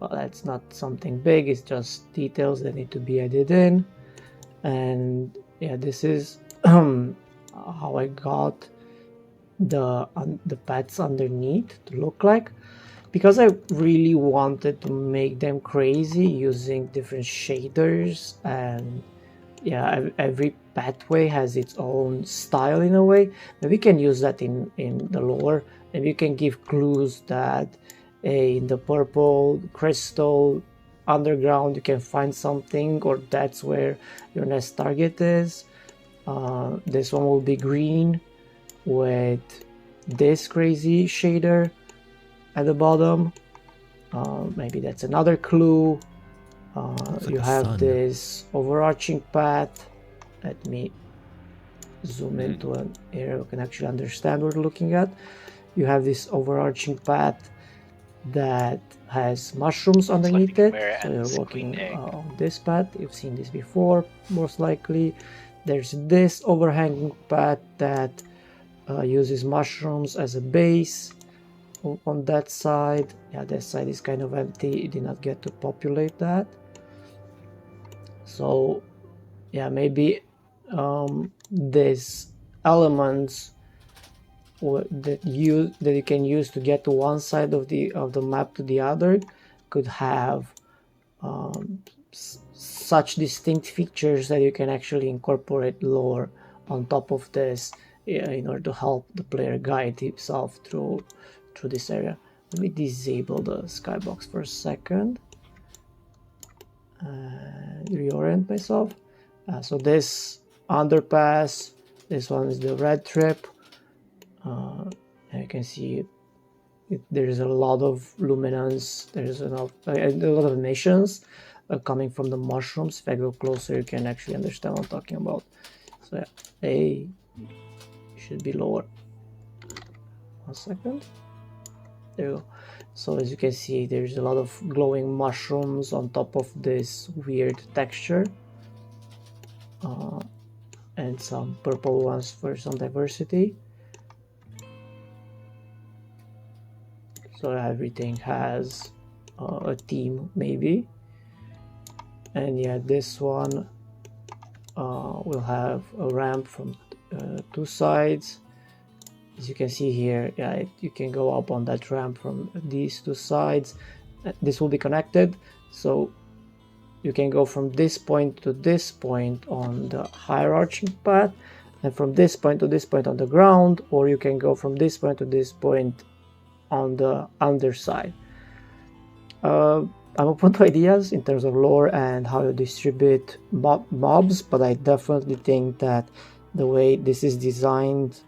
but that's not something big, it's just details that need to be added in. And yeah, this is how I got the paths underneath to look like, because I really wanted to make them crazy using different shaders. And yeah, every pathway has its own style in a way. Maybe we can use that in the lore. Maybe you can give clues that in the purple crystal underground you can find something, or that's where your next target is. This one will be green with this crazy shader at the bottom. Maybe that's another clue. Looks like You a have sun. this overarching path. Let me zoom Hmm. into an area we can actually understand what we're looking at. You have this overarching path that has mushrooms Looks like the underneath it. Chimera So and you're the walking Queen Egg. on this path. You've seen this before, most likely. There's this overhanging path that uses mushrooms as a base on that side. Yeah, that side is kind of empty. It did not get to populate that. So yeah, maybe these elements that you can use to get to one side of the map to the other could have such distinct features that you can actually incorporate lore on top of this in order to help the player guide himself through this area. Let me disable the skybox for a second and reorient myself. So this underpass, this one is the red trip. And you can see there's a lot of luminance. There's a lot of emissions coming from the mushrooms. If I go closer, you can actually understand what I'm talking about. So yeah, A should be lower. 1 second. There you go. So as you can see, there's a lot of glowing mushrooms on top of this weird texture. And some purple ones for some diversity. So everything has a theme, maybe. And yeah, this one will have a ramp from 2 sides. As you can see here, yeah, you can go up on that ramp from these 2 sides. This will be connected, so you can go from this point to this point on the hierarching path, and from this point to this point on the ground, or you can go from this point to this point on the underside. I'm open to ideas in terms of lore and how you distribute mobs, but I definitely think that the way this is designed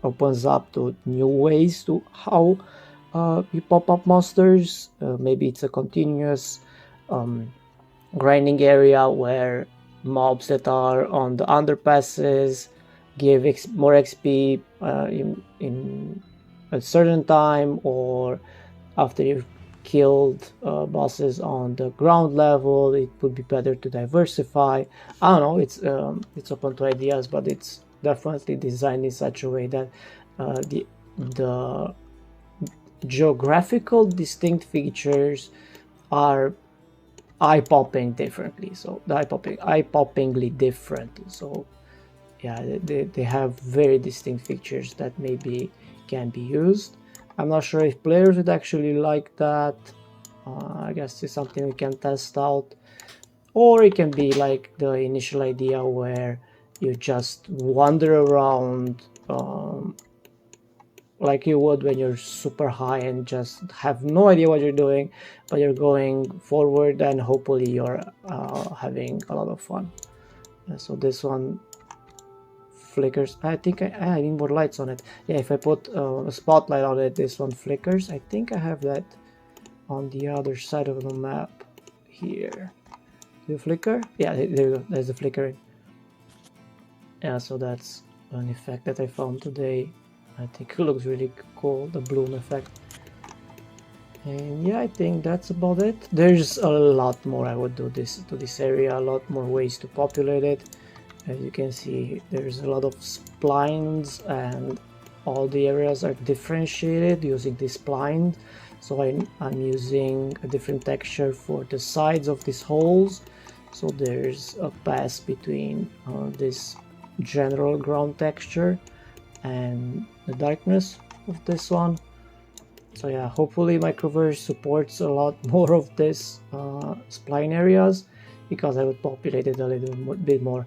opens up to new ways to how you pop up monsters. Maybe it's a continuous grinding area where mobs that are on the underpasses give more XP in a certain time, or after you've killed bosses on the ground level. It would be better to diversify. I don't know, it's open to ideas, but it's definitely designed in such a way that the geographical distinct features are eye-popping differently. So eye-poppingly different. So yeah, they have very distinct features that maybe can be used. I'm not sure if players would actually like that. I guess it's something we can test out. Or it can be like the initial idea where you just wander around like you would when you're super high and just have no idea what you're doing, but you're going forward and hopefully you're having a lot of fun. So this one flickers. I think I need more lights on it. Yeah, if I put a spotlight on it, this one flickers. I think I have that on the other side of the map here. The flicker? Yeah, there you go. There's the flickering. Yeah, so that's an effect that I found today. I think it looks really cool, the bloom effect. And yeah, I think that's about it. There's a lot more I would do to this area, a lot more ways to populate it. As you can see, there's a lot of splines and all the areas are differentiated using this spline. So I'm using a different texture for the sides of these holes. So there's a pass between this general ground texture and the darkness of this one. So yeah, hopefully Microverse supports a lot more of this spline areas, because I would populate it a little bit more.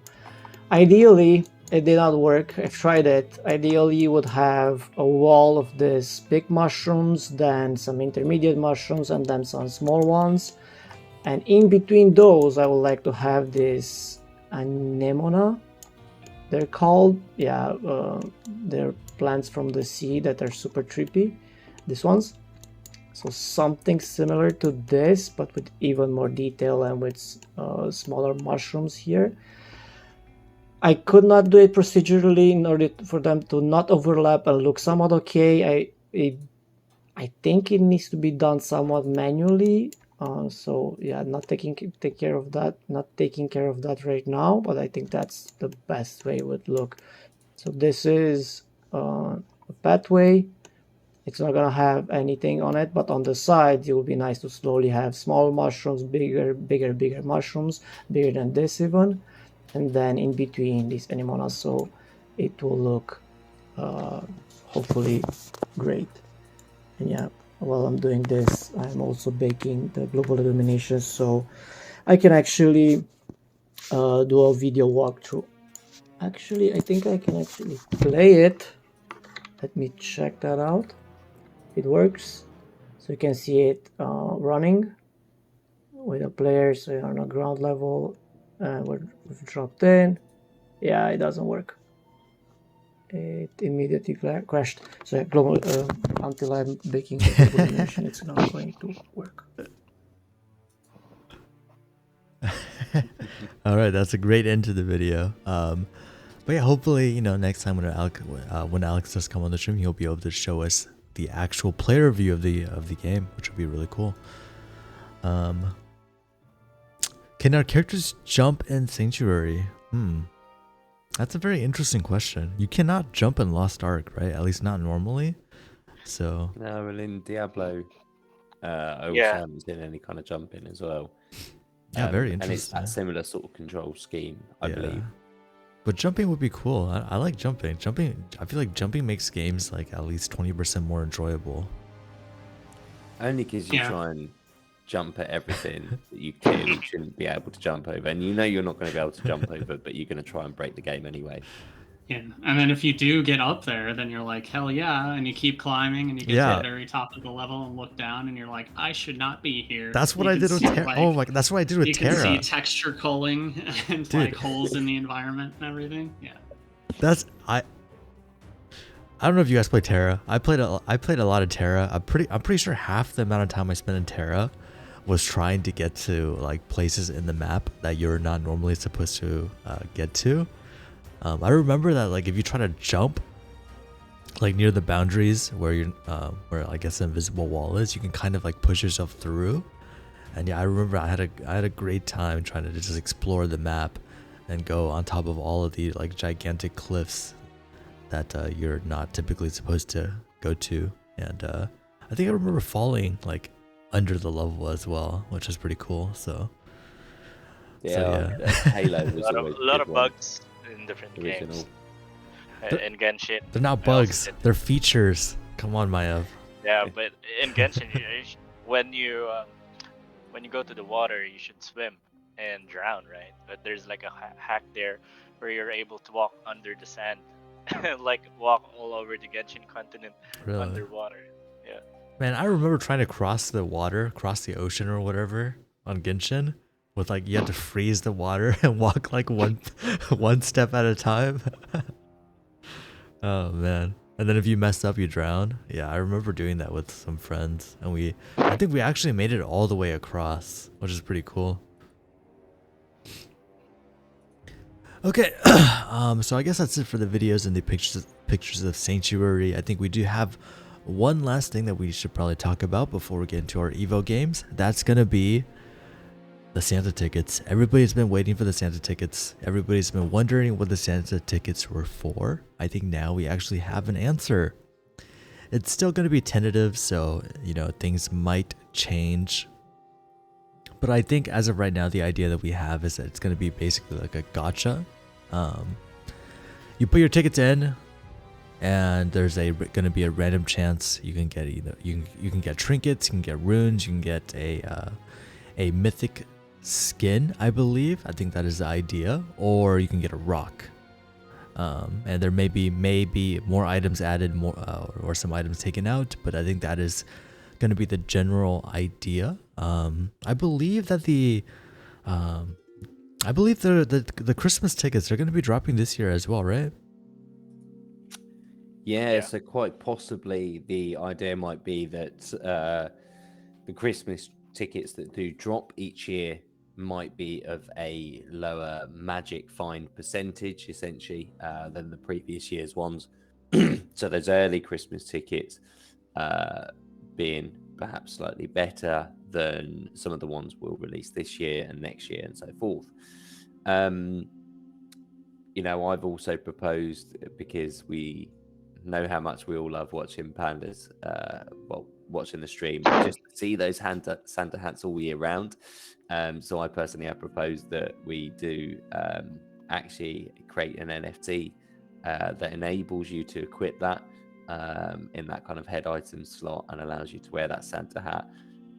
Ideally, it did not work. I've tried it. Ideally, you would have a wall of these big mushrooms, then some intermediate mushrooms, and then some small ones. And in between those, I would like to have this anemona, they're called. Yeah, they're plants from the sea that are super trippy. These ones. So something similar to this, but with even more detail and with smaller mushrooms here. I could not do it procedurally in order for them to not overlap and look somewhat okay. I think it needs to be done somewhat manually. So yeah, not taking care of that right now, but I think that's the best way it would look. So this is a pathway. It's not gonna have anything on it, but on the side it would be nice to slowly have small mushrooms, bigger mushrooms, bigger than this even, and then in between these anemonas, so it will look hopefully great. And yeah, while I'm doing this, I'm also baking the global illumination, so I can actually do a video walkthrough. Actually, I think I can actually play it. Let me check that out. It works, so you can see it running with the players. So on a ground level, we've dropped in. Yeah, it doesn't work. It immediately crashed. So yeah, global until I'm baking the global illumination, it's not going to work. All right, that's a great end to the video. But yeah, hopefully, next time when Alex does come on the stream, he'll be able to show us the actual player view of the game, which would be really cool. Can our characters jump in Sanctuary? That's a very interesting question. You cannot jump in Lost Ark, right? At least not normally. So No, well, in Diablo, I also Yeah. haven't seen any kind of jumping as well. yeah, very And it's interesting. that similar sort of control scheme, I Yeah. believe. But jumping would be cool. I like jumping. I feel like jumping makes games like at least 20% more enjoyable. Only because you Yeah. try and jump at everything that you clearly shouldn't be able to jump over. And you know you're not going to be able to jump over, but you're going to try and break the game anyway. Yeah, and then if you do get up there, then you're like, hell yeah, and you keep climbing, and you get Yeah. to the very top of the level and look down, and you're like, I should not be here. That's what You I can did with see, Terra. like, Oh my! That's what I did with you can see Terra. texture culling and Dude. like holes in the environment and everything. Yeah. I don't know if you guys play Terra. I played a lot of Terra. I'm pretty sure half the amount of time I spent in Terra was trying to get to like places in the map that you're not normally supposed to get to. I remember that like if you try to jump like near the boundaries where I guess the invisible wall is, you can kind of like push yourself through. And yeah, I remember I had a great time trying to just explore the map and go on top of all of the like gigantic cliffs that you're not typically supposed to go to. And I think I remember falling like under the level as well, which is pretty cool. So Yeah, yeah. Halo was A always lot good of one, bugs in different original. games. They're- In Genshin. They're not I also bugs, did- they're features. Come on, Maiev. Yeah, but in Genshin, when you go to the water, you should swim and drown, right? But there's like a hack there where you're able to walk under the sand, like walk all over the Genshin continent Really? underwater. Yeah. Man, I remember trying to cross the ocean or whatever on Genshin with like you had to freeze the water and walk like one step at a time. Oh man. And then if you messed up, you drown. Yeah, I remember doing that with some friends, and I think we actually made it all the way across, which is pretty cool. Okay, so I guess that's it for the videos and the pictures of Sanctuary. I think we do have one last thing that we should probably talk about before we get into our Evo games. That's gonna be the Santa tickets. Everybody's been waiting for the Santa tickets. Everybody's been wondering what the Santa tickets were for. I think now we actually have an answer. It's still going to be tentative, so, things might change. But I think as of right now, the idea that we have is that it's going to be basically like a gacha. You put your tickets in, and there's going to be a random chance you can get you can get trinkets, you can get runes, you can get a mythic skin, I believe. I think that is the idea. Or you can get a rock. And there may be more items added, or some items taken out, but I think that is going to be the general idea. I believe that the Christmas tickets are going to be dropping this year as well, right? Yeah, Yeah. so quite possibly the idea might be that the Christmas tickets that do drop each year might be of a lower magic find percentage, essentially, than the previous year's ones. So those early Christmas tickets being perhaps slightly better than some of the ones we'll release this year and next year and so forth. You know, I've also proposed, because we know how much we all love watching Pandas, watching the stream, just to see those Santa hats all year round. So I personally have proposed that we do actually create an NFT that enables you to equip that in that kind of head item slot and allows you to wear that Santa hat.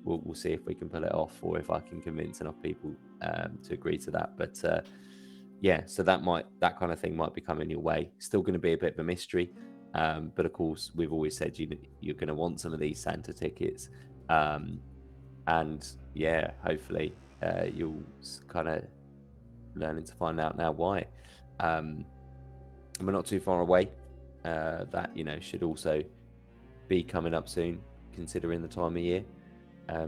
We'll see if we can pull it off, or if I can convince enough people to agree to that. But yeah, so that kind of thing might be coming your way. Still going to be a bit of a mystery, but of course we've always said you're going to want some of these Santa tickets, and yeah, hopefully you'll kind of learning to find out now why. We're not too far away. That, you know, should also be coming up soon, considering the time of year.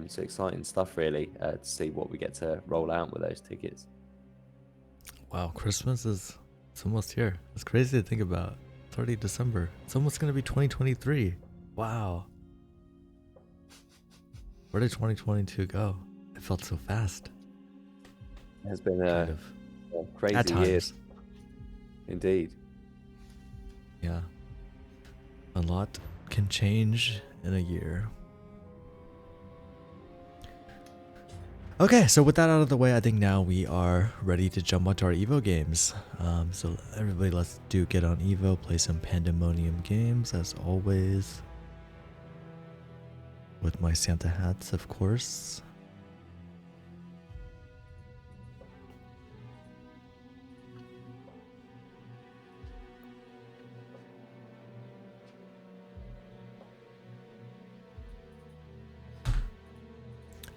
So exciting stuff, really, to see what we get to roll out with those tickets. Wow, Christmas it's almost here. It's crazy to think about. It's already December. It's almost gonna be 2023. Wow. Where did 2022 go? It felt so fast. It has been Kind a of. crazy At year. times. Indeed. Yeah. A lot can change in a year. Okay, so with that out of the way, I think now we are ready to jump onto our Evo games. So everybody, let's get on Evo, play some Pandemonium games as always. With my Santa hats, of course.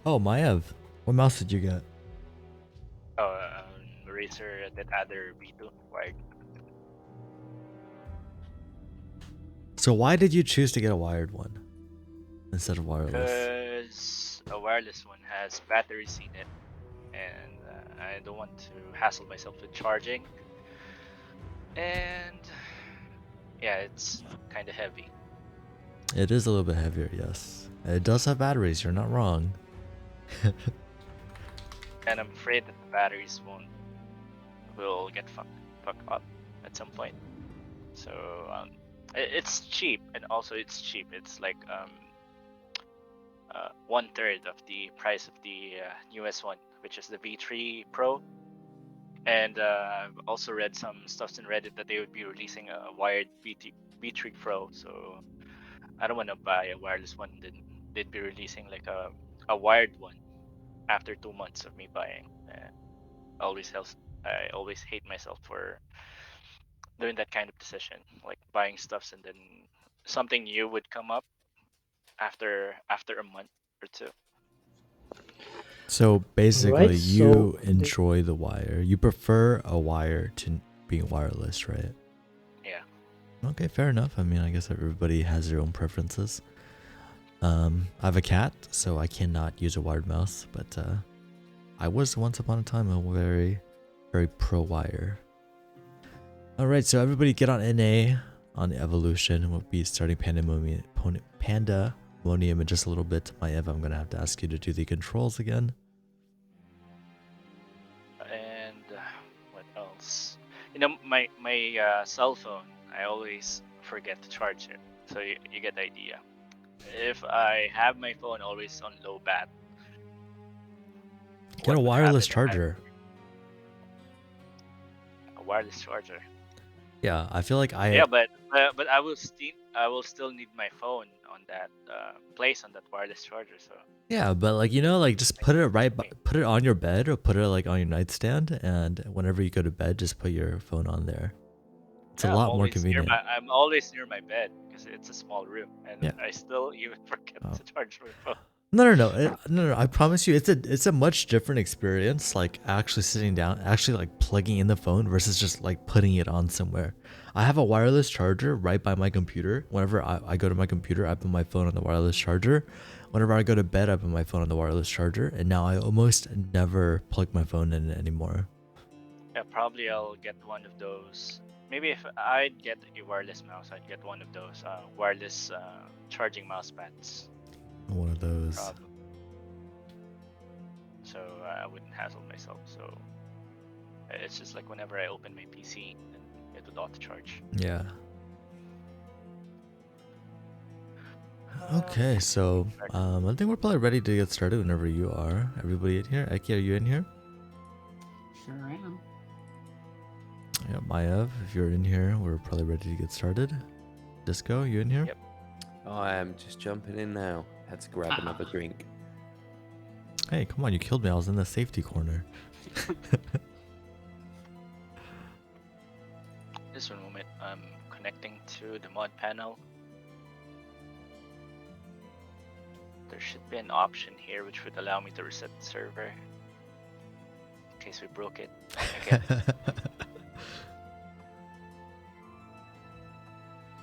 Oh, Maiev, what mouse did you get? Oh, Razer that other B2 wired. So why did you choose to get a wired one instead of wireless? Because a wireless one has batteries in it, and I don't want to hassle myself with charging. And yeah, it's kind of heavy. It is a little bit heavier, yes. It does have batteries, you're not wrong. And I'm afraid that the batteries will get fucked up at some point. So it's cheap, and also it's cheap. It's like 1/3 of the price of the newest one, which is the V3 Pro. And I've also read some stuff in Reddit that they would be releasing a wired V3 Pro. So I don't want to buy a wireless one. Then they'd be releasing like a wired one after 2 months of me buying. I always hate myself for doing that kind of decision, like buying stuffs and then something new would come up after a month or two. So basically, Right, you so enjoy the wire. You prefer a wire to being wireless, right? Yeah. Okay, fair enough. I mean, I guess everybody has their own preferences. I have a cat, so I cannot use a wired mouse, but I was once upon a time a very, very pro wire. Alright, so everybody get on NA on Evolution. We'll be starting Pandemonium in just a little bit. Maiev, I'm going to have to ask you to do the controls again. And what else? You know, my cell phone, I always forget to charge it. So you get the idea. If I have my phone always on low bat, Get what a would wireless happen? charger. A wireless charger. Yeah, I feel like Yeah, but I will still need my phone on that place on that wireless charger. So Yeah, but like, you know, like just put it put it on your bed, or put it like on your nightstand, and whenever you go to bed, just put your phone on there. It's yeah, a lot more convenient. I'm always near my bed because it's a small room, and Yeah. I still even forget Oh. to charge my phone. No. I promise you, it's a much different experience. Like actually sitting down, actually like plugging in the phone versus just like putting it on somewhere. I have a wireless charger right by my computer. Whenever I go to my computer, I put my phone on the wireless charger. whenever I go to bed, I put my phone on the wireless charger, and now I almost never plug my phone in anymore. Yeah, probably I'll get one of those. Maybe if I'd get a wireless mouse, I'd get one of those wireless charging mouse pads. One of those. Probably. So I wouldn't hassle myself. So it's just like whenever I open my PC, it would auto charge. Yeah. Okay, so I think we're probably ready to get started whenever you are. Everybody in here? Eki, are you in here? Sure am. Yeah, Maiev, if you're in here, we're probably ready to get started. Disco, you in here? Yep. I am just jumping in now. Had to grab another drink. Hey, come on, you killed me. I was in the safety corner. Just one moment. I'm connecting to the mod panel. There should be an option here which would allow me to reset the server. In case we broke it again.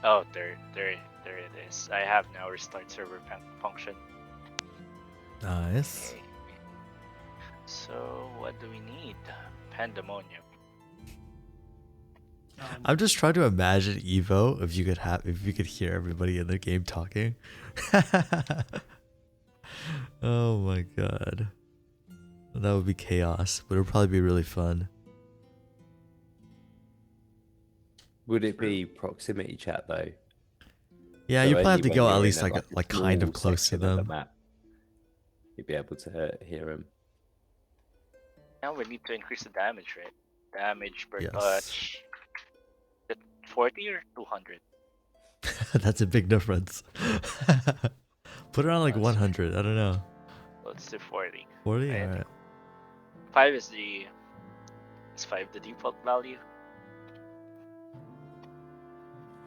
Oh, there it is. I have now restart server function. Nice. Okay. So what do we need? Pandemonium. I'm just trying to imagine Evo if you could hear everybody in the game talking. Oh my god. That would be chaos, but it would probably be really fun. Would it be proximity chat though? Yeah, So you probably have only to when go you're at in least a, like a kind of small close to section of the them. map, you'd be able to hear him. Now we need to increase the damage, right? Damage per Yes. touch. Is it 40 or 200? That's a big difference. Put it on like That's 100. I don't know. Let's do 40. 40? And Alright. 5 is 5 the default value?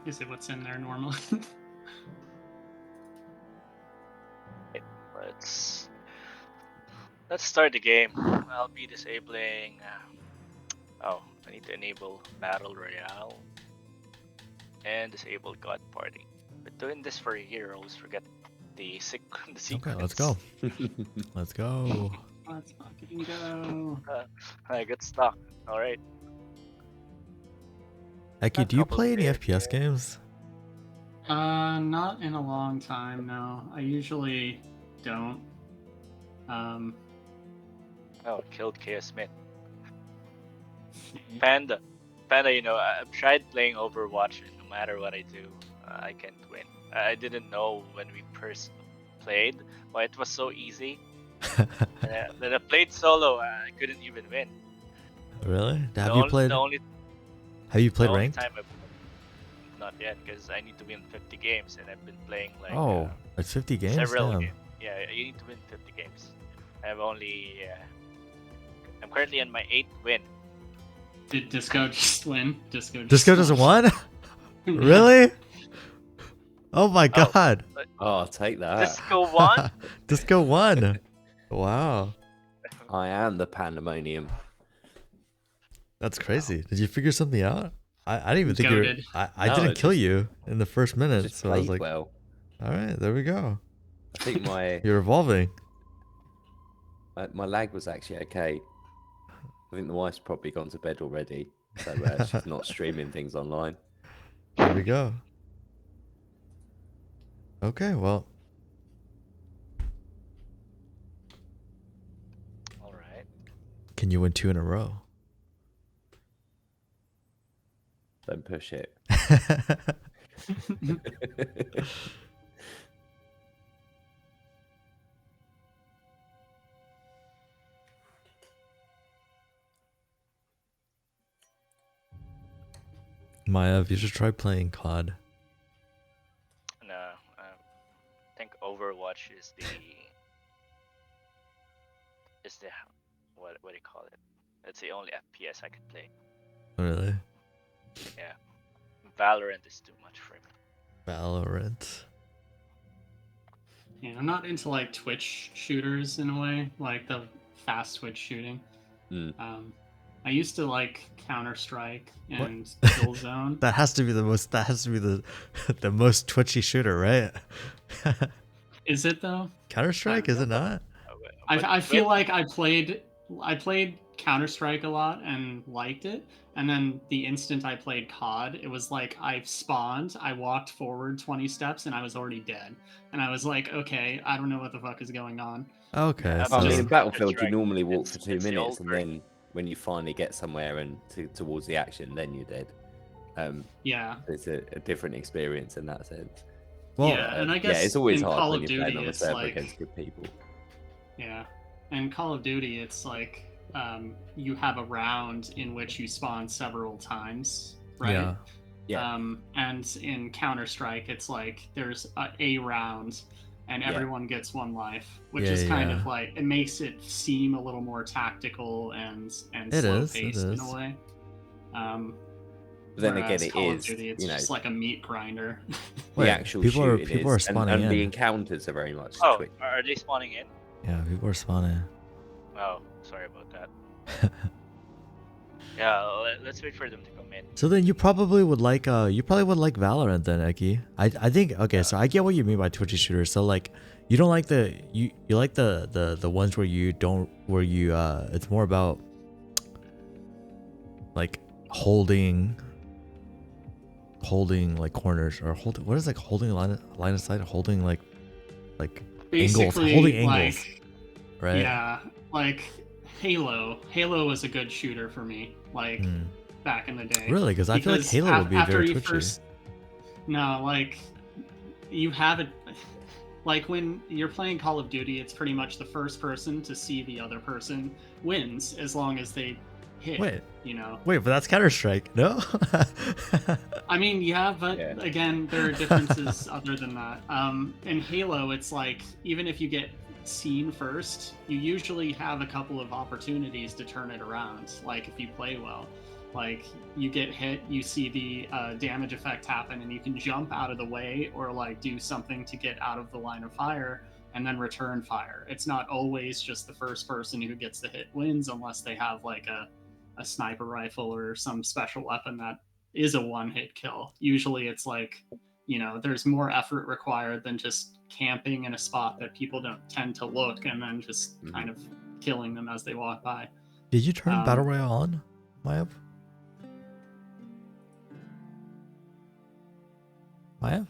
Is it what's in there normally? Let's start the game. I'll be disabling. I need to enable Battle Royale and disable God Party. But doing this for heroes, forget the sequence. Okay, let's go. Let's go. Let's fucking go. I got stuck. All right. Eki, do you couple play any there, FPS games? Not in a long time, no. I usually don't. Oh, killed Chaos Smith. Panda, you know, I've tried playing Overwatch, and no matter what I do, I can't win. I didn't know when we first played why it was so easy. Then I played solo, I couldn't even win. Really? Have you played ranked? Time not yet, because I need to win 50 games, and I've been playing like Oh, it's 50 games? several Damn. games. Yeah, you need to win 50 games. I'm currently on my 8th win. Did Disco just win? Disco Just won? Really? Oh my god. Oh, I'll take that. Disco won? Disco won. Wow. I am the pandemonium. That's crazy. Did you figure something out? I didn't even think you were, Goated. I No, didn't it kill just- you in the first minute, Just so I was played like, well. all right, there we go. I think my You're evolving. my lag was actually okay. I think the wife's probably gone to bed already, so she's not streaming things online. There we go. Okay, well, All right. can you win 2 in a row? Don't push it. Maiev, you should try playing COD. No, I think Overwatch is the what do you call it? It's the only FPS I can play. Really? Yeah, Valorant is too much for me. Valorant. Yeah, I'm not into like Twitch shooters in a way, like the fast Twitch shooting. Mm. I used to like Counter-Strike and Killzone. That has to be the most. That has to be the most twitchy shooter, right? Is it though? Counter-Strike, is it not? I feel like I played Counter-Strike a lot and liked it, and then the instant I played COD, it was like I spawned, I walked forward 20 steps, and I was already dead. And I was like, okay, I don't know what the fuck is going on. Okay, Yeah, so I mean, in just Battlefield, you Counter-Strike, normally walk for it's 2 the minutes, old and version. then when you finally get somewhere and towards the action, then you're dead. Yeah. It's a different experience in that sense. well, Yeah, and I guess it's always in hard Call when of you're playing Duty, on a it's server like, against good people. yeah, and Call of Duty, it's like you have a round in which you spawn several times, right? yeah. Yeah. And in Counter Strike, it's like there's a round, and Yeah. everyone gets one life, which Yeah, is kind yeah. of like, it makes it seem a little more tactical and It slow is, it paced in is. a way. But then Whereas again, it Call is, of Duty, it's you know, just like a meat grinder. Wait, the actual people are shooting people are is, and spawning the in. encounters are very much Oh, quick. are they spawning in? Yeah, people are spawning. Oh, sorry about that. Yeah, let's wait for them to come in. So then you probably would like Valorant then, Eki. I think okay, so I get what you mean by twitchy shooters. So like you don't like you like the ones where you don't it's more about like holding like corners or what is like holding line of sight, holding like Basically, holding angles, like, right? yeah, like Halo. Halo was a good shooter for me, like back in the day. Really? Because I feel like Halo would be after very you twitchy. No, like you have it. Like when you're playing Call of Duty, it's pretty much the first person to see the other person wins as long as they hit. Wait. You know. Wait, but that's Counter-Strike, no? I mean, yeah, but Yeah. again, there are differences other than that. In Halo, it's like even if you get seen first, you usually have a couple of opportunities to turn it around. Like if you play well, like you get hit, you see the damage effect happen, and you can jump out of the way or like do something to get out of the line of fire and then return fire. It's not always just the first person who gets the hit wins, unless they have like a sniper rifle or some special weapon that is a one-hit kill. Usually it's like, you know, there's more effort required than just camping in a spot that people don't tend to look and then just kind of killing them as they walk by. Did you turn Battle Royale on, Maiev? Maiev?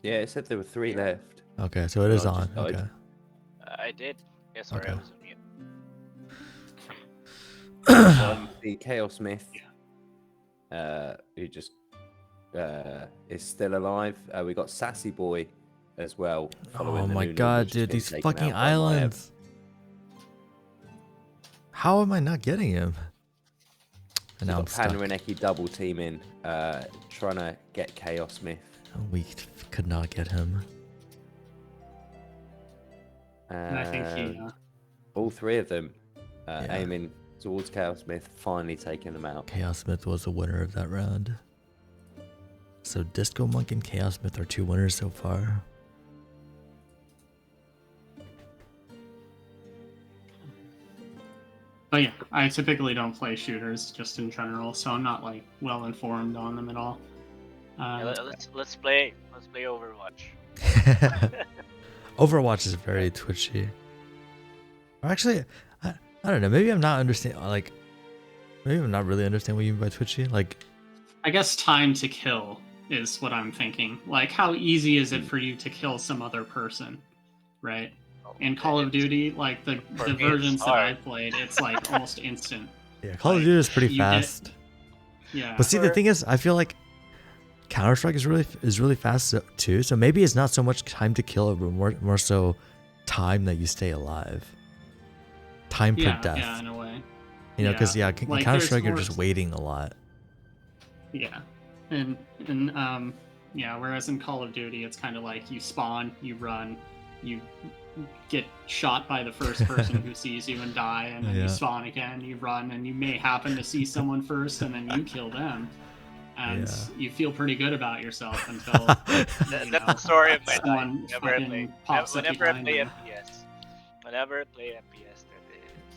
Yeah, it said there were 3 left. Okay, so it is I on. just died. Okay. I did. Yeah, sorry, Okay. I was on mute. The Chaos Myth, who just is still alive. We got Sassy Boy as well. Oh the my new god, knowledge that's dude, been these taken fucking out by Maiev. islands. How am I not getting him? And We now I'm got stuck. Panda and Eki double teaming, trying to get Chaos Myth. We could not get him. And I think he, all 3 of them Yeah. aiming towards Chaos Myth, finally taking them out. Chaos Smith was the winner of that round. So Discomonk and Chaos Smith are 2 winners so far. but yeah, I typically don't play shooters just in general, so I'm not like well informed on them at all. Yeah, let's play Overwatch. Overwatch is very twitchy. Or actually, I don't know. Maybe I'm not understanding. Like, maybe I'm not really understanding what you mean by twitchy. Like, I guess time to kill is what I'm thinking. Like, how easy is it for you to kill some other person, right? In Call of Duty, like the For me, it's versions that I hard. played, it's like almost instant. yeah, Call of Like, Duty is pretty you get- fast. Yeah. But see, the Or- thing is, I feel like Counter-Strike is really fast too. So maybe it's not so much time to kill, but more so time that you stay alive. Time per death. Yeah, in a way. You know, because Like, Counter-Strike you're there's just more- waiting a lot. Yeah. And yeah, whereas in Call of Duty it's kind of like you spawn, you run, you get shot by the first person who sees you and die, and then Yeah. you spawn again, you run, and you may happen to see someone first and then you kill them. And you feel pretty good about yourself until That's the story of my life. someone Whenever I play, fucking pops up whenever I behind play you. FPS, whenever I play FPS, that is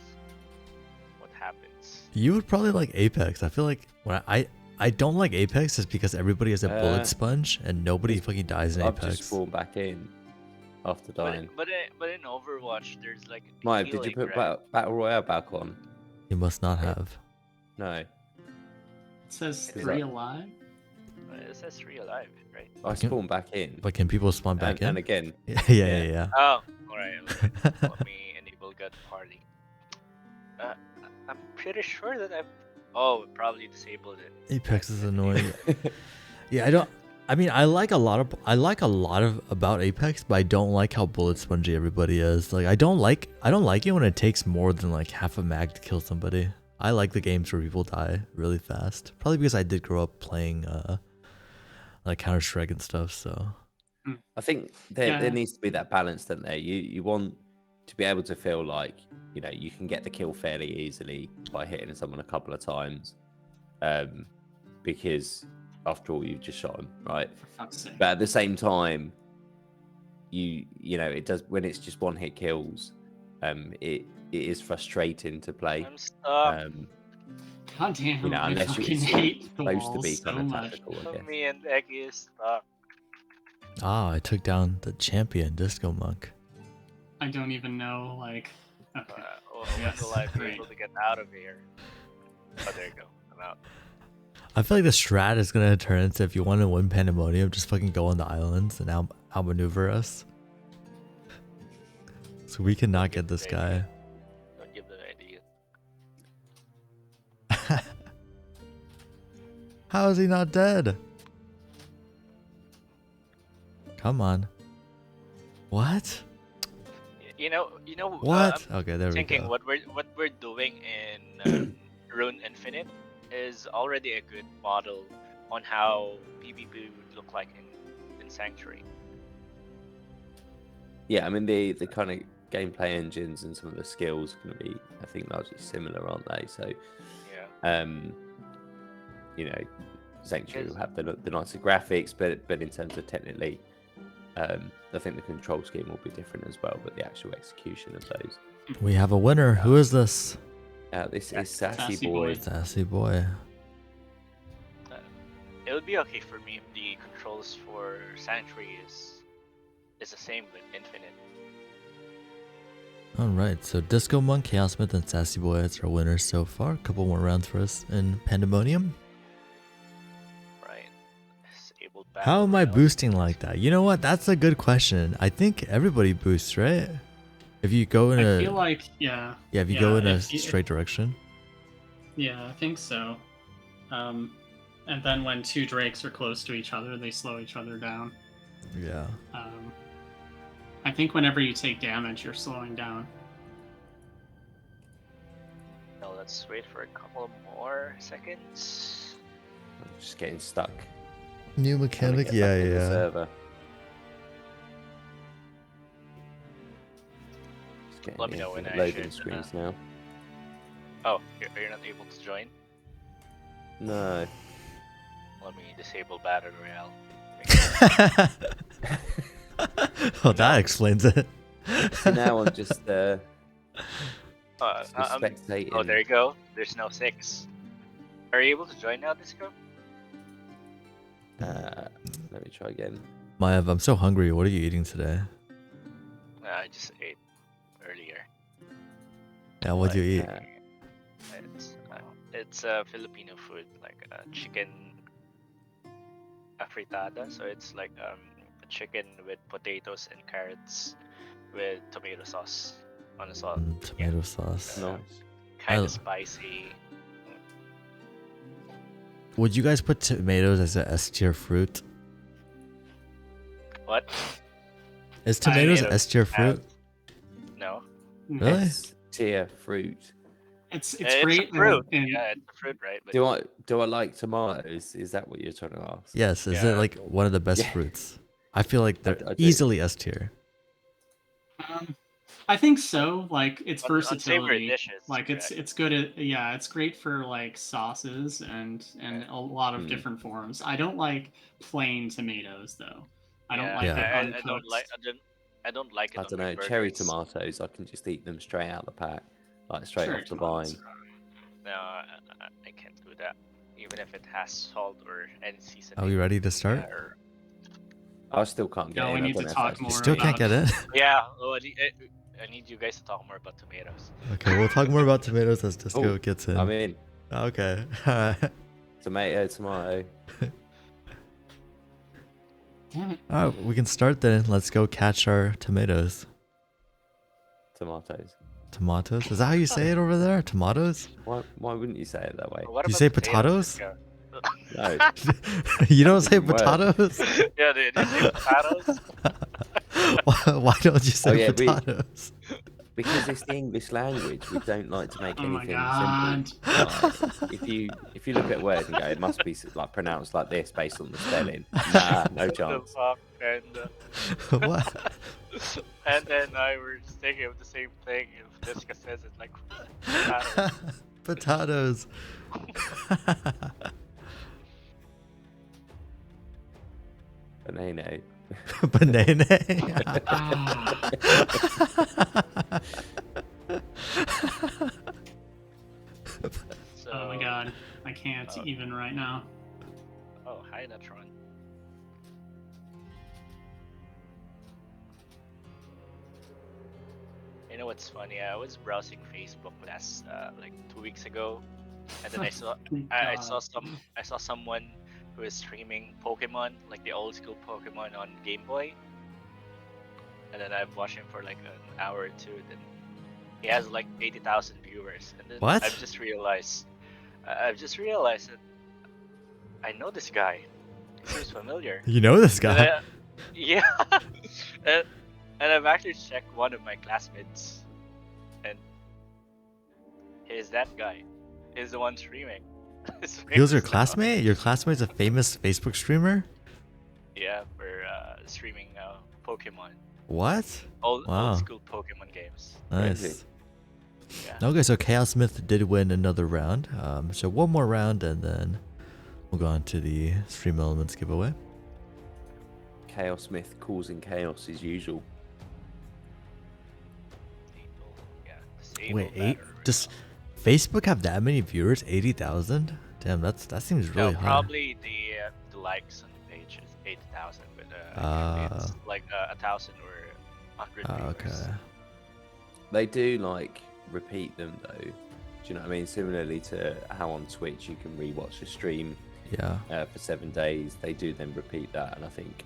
what happens. You would probably like Apex. I feel like when I don't like Apex is because everybody has a bullet sponge and nobody fucking dies in I've Apex. just spawned back in. after dying. But in Overwatch, there's like Maiev, did you healing, put right? Battle Royale back on? You must not have. No. It says Is 3 that- alive. It says 3 alive, right? I spawned back in. But can people spawn back and in? again, Yeah. Oh, alright. Let me enable God Party. I'm pretty sure that I've. Oh, probably disabled it. Apex is annoying. Yeah, I like a lot of about Apex, but I don't like how bullet spongy everybody is. Like I don't like it when it takes more than like half a mag to kill somebody. I like the games where people die really fast. Probably because I did grow up playing like Counter-Strike and stuff, so I think there needs to be that balance, don't there? You want to be able to feel like, you know, you can get the kill fairly easily by hitting someone a couple of times. Because after all, you've just shot them, right? For fuck's sake. But at the same time, you know, it does when it's just one hit kills. It is frustrating to play. I'm stuck. God damn, You know, I unless fucking it's hate the supposed to walls be so kind of much. tactical, I guess. Me and Eggy is stuck. I took down the champion Discomonk. I don't even know, like... Okay. When Yes, will I be great. able to get out of here? Oh, there you go. I'm out. I feel like the strat is gonna turn into, if you want to win Pandemonium, just fucking go on the islands and outmaneuver us. So we cannot get this guy. Don't give the idea. How is he not dead? Come on. What? You know. What? I'm Okay, there we thinking go. what we're doing in Rune Infinite is already a good model on how PvP would look like in Sanctuary. Yeah, I mean the kind of gameplay engines and some of the skills are going to be, I think, largely similar, aren't they? So, Yeah. You know, Sanctuary will have the nicer graphics, but in terms of technically, I think the control scheme will be different as well. But the actual execution of those. We have a winner. Who is this? This is Sassy Sassy Boy. Boy. Sassy boy. It would be okay for me if the controls for Sanctuary is the same with Infinite. Alright, so Discomonk, Chaos Myth, and Sassy Boy is our winners so far. A couple more rounds for us in Pandemonium. Right. Disabled battle How am I royale. boosting like that? You know what? That's a good question. I think everybody boosts, right? If you go in I a feel like, yeah. if you go in a if you- straight direction. Yeah, I think so. And then when two drakes are close to each other, they slow each other down. Yeah. I think whenever you take damage, you're slowing down. No, let's wait for a couple more seconds. I'm just getting stuck. New Trying to mechanic, get back in the yeah. server. Just getting Let me know when the I loading should, screens now. Oh, you're not able to join? No. Let me disable battle royale. Oh, that explains it. So now I'm just I'm- spectating. Oh, there you go. There's no 6. Are you able to join now, Disco? Let me try again. Maiev, I'm so hungry. What are you eating today? I just ate earlier. Yeah, what do you eat? It's Filipino food, like chicken afritada. So it's like a chicken with potatoes and carrots with tomato sauce on the sauce. Tomato sauce. Nice. Kind I- of spicy. Would you guys put tomatoes as a S tier fruit? What? Is tomatoes Tomatoes S tier fruit? No. Really? Tier fruit. It's It's great. a fruit. in- Yeah, it's a fruit, right? But Do I like tomatoes? Is that what you're trying to ask? Yes. Is Yeah. it like one of the best Yeah. fruits? I feel like they're I do. easily S tier. I think so. Like its on savory versatility. dishes. Like it's good at, yeah, it's great for like sauces and a lot of Mm. different forms. I don't like plain tomatoes though. I don't Yeah, like it Yeah. I uncooked. don't like. I don't like it. I on don't my know. Cherry burgers. tomatoes, I can just eat them straight out the pack, like straight Cherry off the tomatoes. vine. No, I can't do that. Even if it has salt or any seasoning. Are we ready to start? or- I still can't get No, in. we I need don't to know if talk that's more You just still me. can't get in. Yeah. Oh, I need you guys to talk more about tomatoes. Okay, we'll talk more about tomatoes as Disco Oh, gets in. I'm in. Okay. Alright. Tomato. Damn it. Alright, we can start then. Let's go catch our tomatoes. Tomatoes. Tomatoes? Is that how you say it over there? Tomatoes? Why wouldn't you say it that way? What Do you about say potatoes? potatoes? No. You don't say Doesn't work. potatoes? Yeah, do you say potatoes? Why don't you say Oh, yeah, potatoes? Because it's the English language, we don't like to make Oh my anything god. simple. Like, if you look at a word and go, it must be like pronounced like this based on the spelling. Nah, no What the chance. fuck? And What? Panda and I were just thinking of the same thing. If Disca says it like potatoes. Potatoes. Banana. Banana. Ah. So, Oh my god. I can't even right now. Oh, hi, Natron. You know what's funny? I was browsing Facebook last like 2 weeks ago, and then I saw someone who is streaming Pokemon, like the old school Pokemon on Game Boy, and then I've watched him for like an hour or two. Then he has like 80,000 viewers, and then What? I've just realized that I know this guy. He seems familiar. You know this And guy. yeah, and, and I've actually checked one of my classmates, and he's that guy. He's the one streaming. He was your classmate? Your classmate's a famous Facebook streamer? Yeah, for streaming Pokemon. What? Old Wow. school Pokemon games. Nice. Yeah. Okay, so Chaos Myth did win another round. So one more round and then we'll go on to the Stream Elements giveaway. Chaos Myth causing chaos as usual. Wait, does Facebook have that many viewers? 80,000? Damn, that seems really no, high. probably the likes on the page is 8,000, but usually it's like 1,000 or 100 viewers. Okay. They do like repeat them though. Do you know what I mean? Similarly to how on Twitch you can rewatch a stream Yeah. for 7 days. They do then repeat that, and I think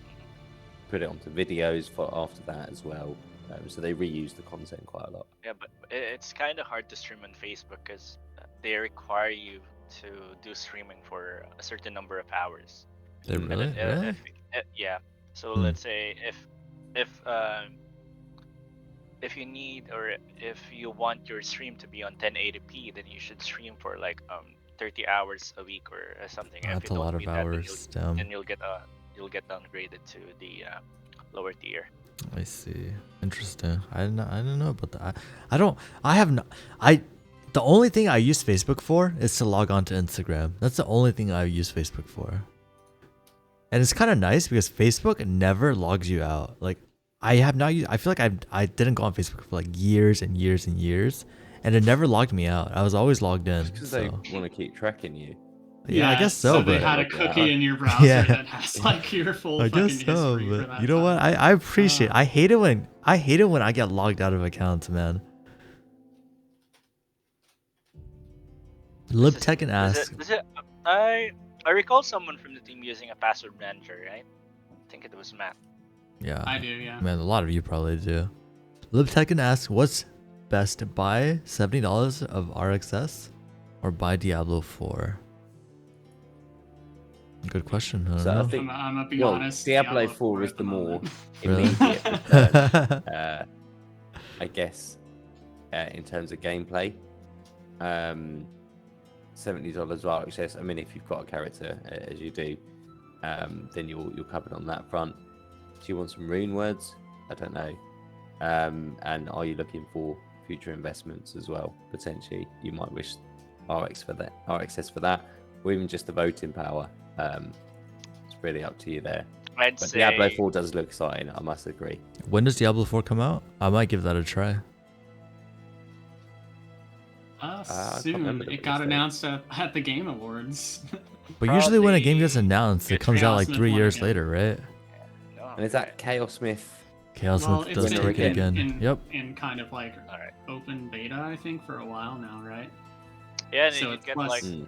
put it onto videos for after that as well. So they reuse the content quite a lot. Yeah, but it's kind of hard to stream on Facebook because they require you to do streaming for a certain number of hours. They And really? then, Really? yeah. So Hmm. let's say if you need or if you want your stream to be on 1080p, then you should stream for like 30 hours a week or something. If That's you a don't lot of meet that, then hours. Damn. then you'll get downgraded to the lower tier. I see. Interesting. I didn't know about that. The only thing I use Facebook for is to log on to Instagram. That's the only thing I use Facebook for. And it's kind of nice because Facebook never logs you out. Like I feel like I didn't go on Facebook for like years and years and years, and it never logged me out. I was always logged in. Because So. they want to keep tracking you. Yeah, I guess so. So they But had a Like, cookie in your browser Yeah. that has like your full I fucking guess so. history for But that you know what? time. I appreciate. I hate it when I get logged out of accounts, man. LibTech asks. I recall someone from the team using a password manager, right? I think it was Matt. Yeah. I do, yeah. Man, a lot of you probably do. LibTech asks, what's best to buy $70 of RXS or buy Diablo 4? Good question. I don't So I know. think- I'm gonna be Well, honest. Diablo 4 at is the more moment. Really? immediate return, I guess, in terms of gameplay. $70 RXS. I mean, if you've got a character as you do, then you're covered on that front. Do you want some rune words? I don't know. And are you looking for future investments as well? Potentially, you might wish RXS for that, or even just the voting power. It's really up to you there. I'd But say Diablo 4 does look exciting, I must agree. When does Diablo 4 come out? I might give that a try. I can't Soon. remember the It got release date. announced at the Game Awards. But usually when a game gets Probably announced, it it's comes out like Chaos 3 Myth years one later, right? no, And is that Chaos Smith? Chaos Well, Smith it's does been take it again. in Yep. in kind of like All right. open beta, I think, for a while now, right? Yeah, and So you it's get less- like Hmm.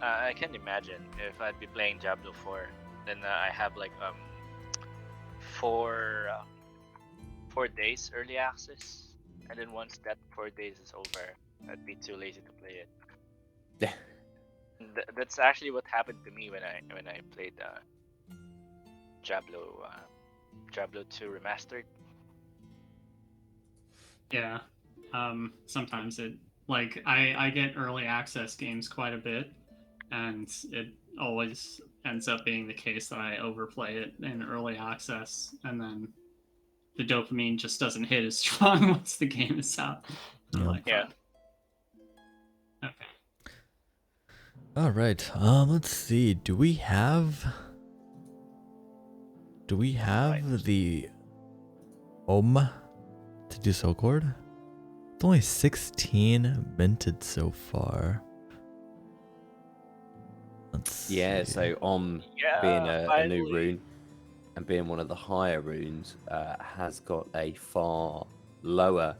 I can imagine if I'd be playing Diablo 4, then I have like 4 days early access, and then once that 4 days is over, I'd be too lazy to play it. Yeah. That's actually what happened to me when I played Diablo 2 remastered. Yeah. Sometimes it like I get early access games quite a bit, and it always ends up being the case that I overplay it in early access, and then the dopamine just doesn't hit as strong once the game is out. I'm Yep. like, Yeah. "Oh, okay. All right. Let's see. Do we have the to do Soul Cord? It's only 16 minted so far. Let's Yeah, see. so Yeah, being a new finally. rune and being one of the higher runes has got a far lower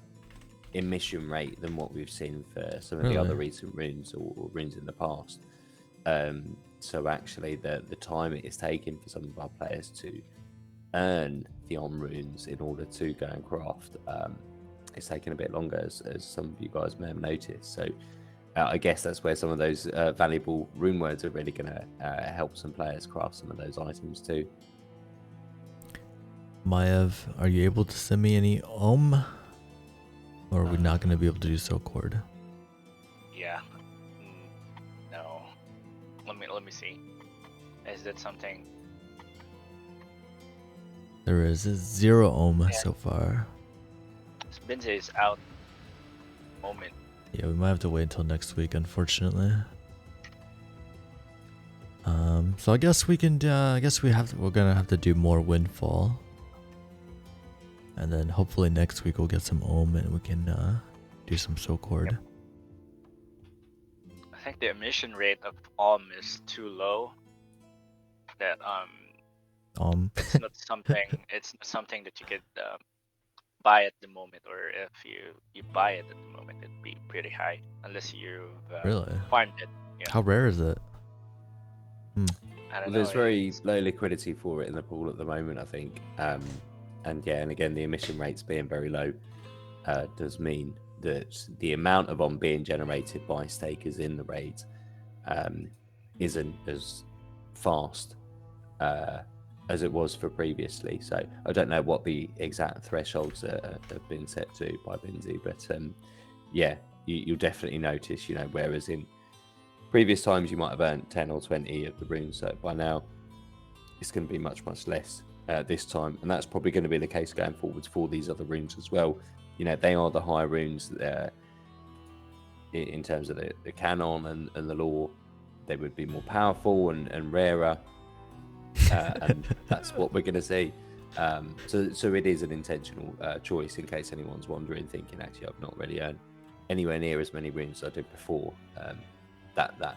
emission rate than what we've seen for some of the other Really? recent runes or runes in the past. So actually the time it is taking for some of our players to earn the runes in order to go and craft, it's taking a bit longer, as some of you guys may have noticed. So I guess that's where some of those valuable rune words are really going to help some players craft some of those items too. Maiev, are you able to send me any Or are we not going to be able to do Soul Cord? Yeah. No. Let me see. Is that something? There is 0 Yeah. so far. Binze is out. Moment. Yeah, we might have to wait until next week, unfortunately. So I guess we can. We're gonna have to do more Windfall, and then hopefully next week we'll get some and we can do some Soul Cord. Yep. I think the emission rate of is too low. That it's not something. It's not something that you could buy at the moment, or if you buy it at the moment, it'd be pretty high unless you've Really? farmed it. Yeah. How rare is it? I don't Well, know. there's very low liquidity for it in the pool at the moment, I think. And again, the emission rates being very low does mean that the amount of being generated by stakers in the raids isn't as fast as it was for previously. So I don't know what the exact thresholds have been set to by Binzi, but you'll definitely notice, whereas in previous times you might have earned 10 or 20 of the runes, so by now it's going to be much less this time, and that's probably going to be the case going forwards for these other runes as well. They are the high runes in terms of the canon and the lore. They would be more powerful and rarer, and that's what we're going to see. So it is an intentional choice, in case anyone's wondering, thinking, actually I've not really earned anywhere near as many runes as I did before. That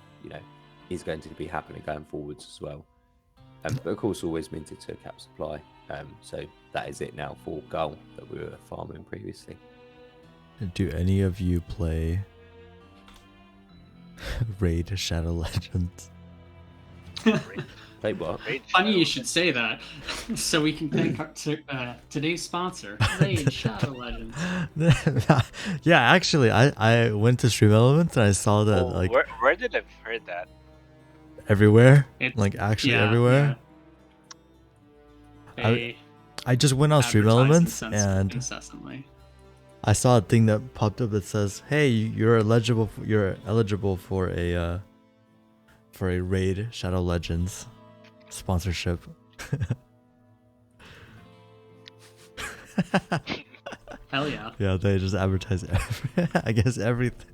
is going to be happening going forwards as well. But of course, always minted to a cap supply. So that is it now for gold that we were farming previously. Do any of you play Raid Shadow Legends? Play what? Funny you should say that. So we can thank today's sponsor, Raid Shadow Legends. Yeah, actually, I went to Stream Elements and I saw that like where did I heard that? everywhere, It's- like actually yeah, everywhere. yeah. They I just went on Stream advertise Elements and incessantly. I saw a thing that popped up that says, "Hey, you're eligible for a Raid Shadow Legends sponsorship." Hell yeah. Yeah, they just advertise I guess everything.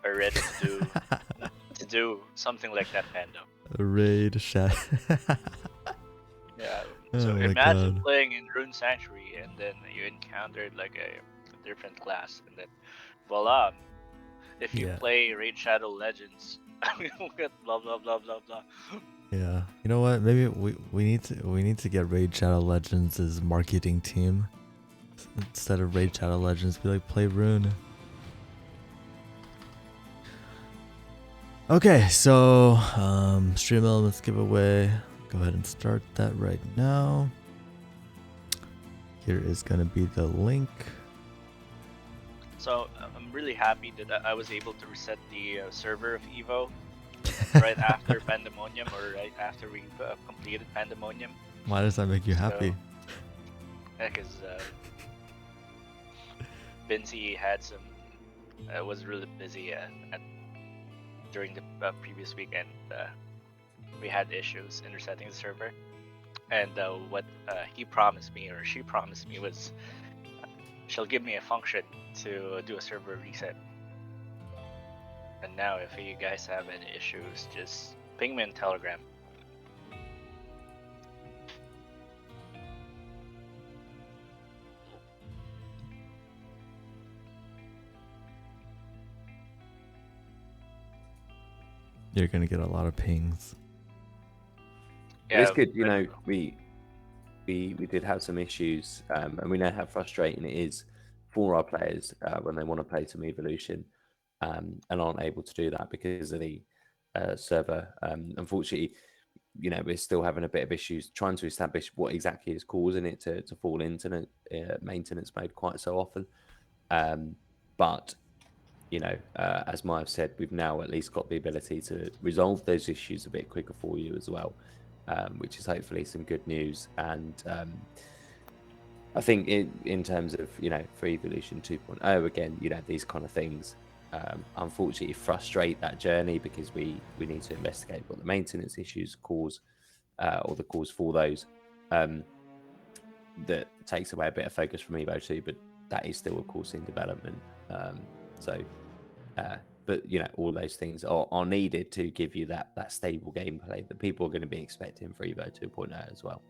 Are ready to do something like that, Panda. Raid Shadow. Yeah. Oh So my imagine God. playing in Rune Sanctuary and then you encountered like a different class, and then voila! If you Yeah. play Raid Shadow Legends, blah blah blah blah blah. Yeah. You know what? Maybe we need to get Raid Shadow Legends' marketing team. Instead of Raid Shadow Legends, be like, play Rune. Okay, so Stream Elements giveaway. Go ahead and start that right now. Here is gonna be the link. So I'm really happy that I was able to reset the server of Evo right after Pandemonium, or right after we completed Pandemonium. Why does that make you happy? Yeah, because Vinci had some. Was really busy during the previous weekend. We had issues in resetting the server, and what he promised me, or she promised me, was she'll give me a function to do a server reset. And now, if you guys have any issues, just ping me on Telegram. You're gonna get a lot of pings. Yeah, it's good. You know, we did have some issues, and we know how frustrating it is for our players when they want to play some Evolution and aren't able to do that because of the server. Unfortunately, you know, we're still having a bit of issues trying to establish what exactly is causing it to fall into maintenance mode quite so often. But you know, as Maiev said, we've now at least got the ability to resolve those issues a bit quicker for you as well, which is hopefully some good news. And I think in terms of, you know, for Evolution 2.0, again, you know, these kind of things unfortunately frustrate that journey because we need to investigate what the maintenance issues cause or the cause for those. That takes away a bit of focus from Evo 2, but that is still, of course, in development. But you know, all those things are needed to give you that stable gameplay that people are going to be expecting for Evo 2.0 as well.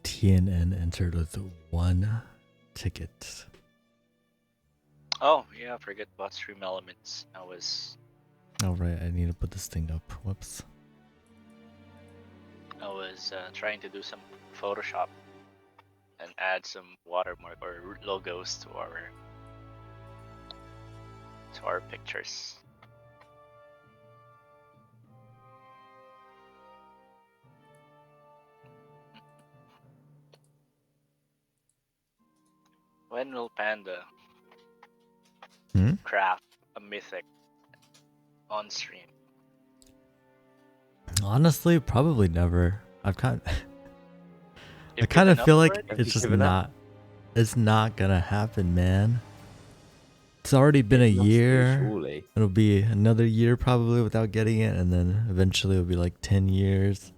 TNN entered with 1 ticket. Oh yeah, I forget about Stream Elements. Oh right, I need to put this thing up. Whoops. I was trying to do some Photoshop and add some watermark or logos to our pictures. When will Panda craft a mythic on stream? Honestly, probably never. I kind You've of given feel up like already? it's just given up? it's not gonna happen, man. It's already been a It must be, year. surely. It'll be another year probably without getting it, and then eventually it'll be like 10 years.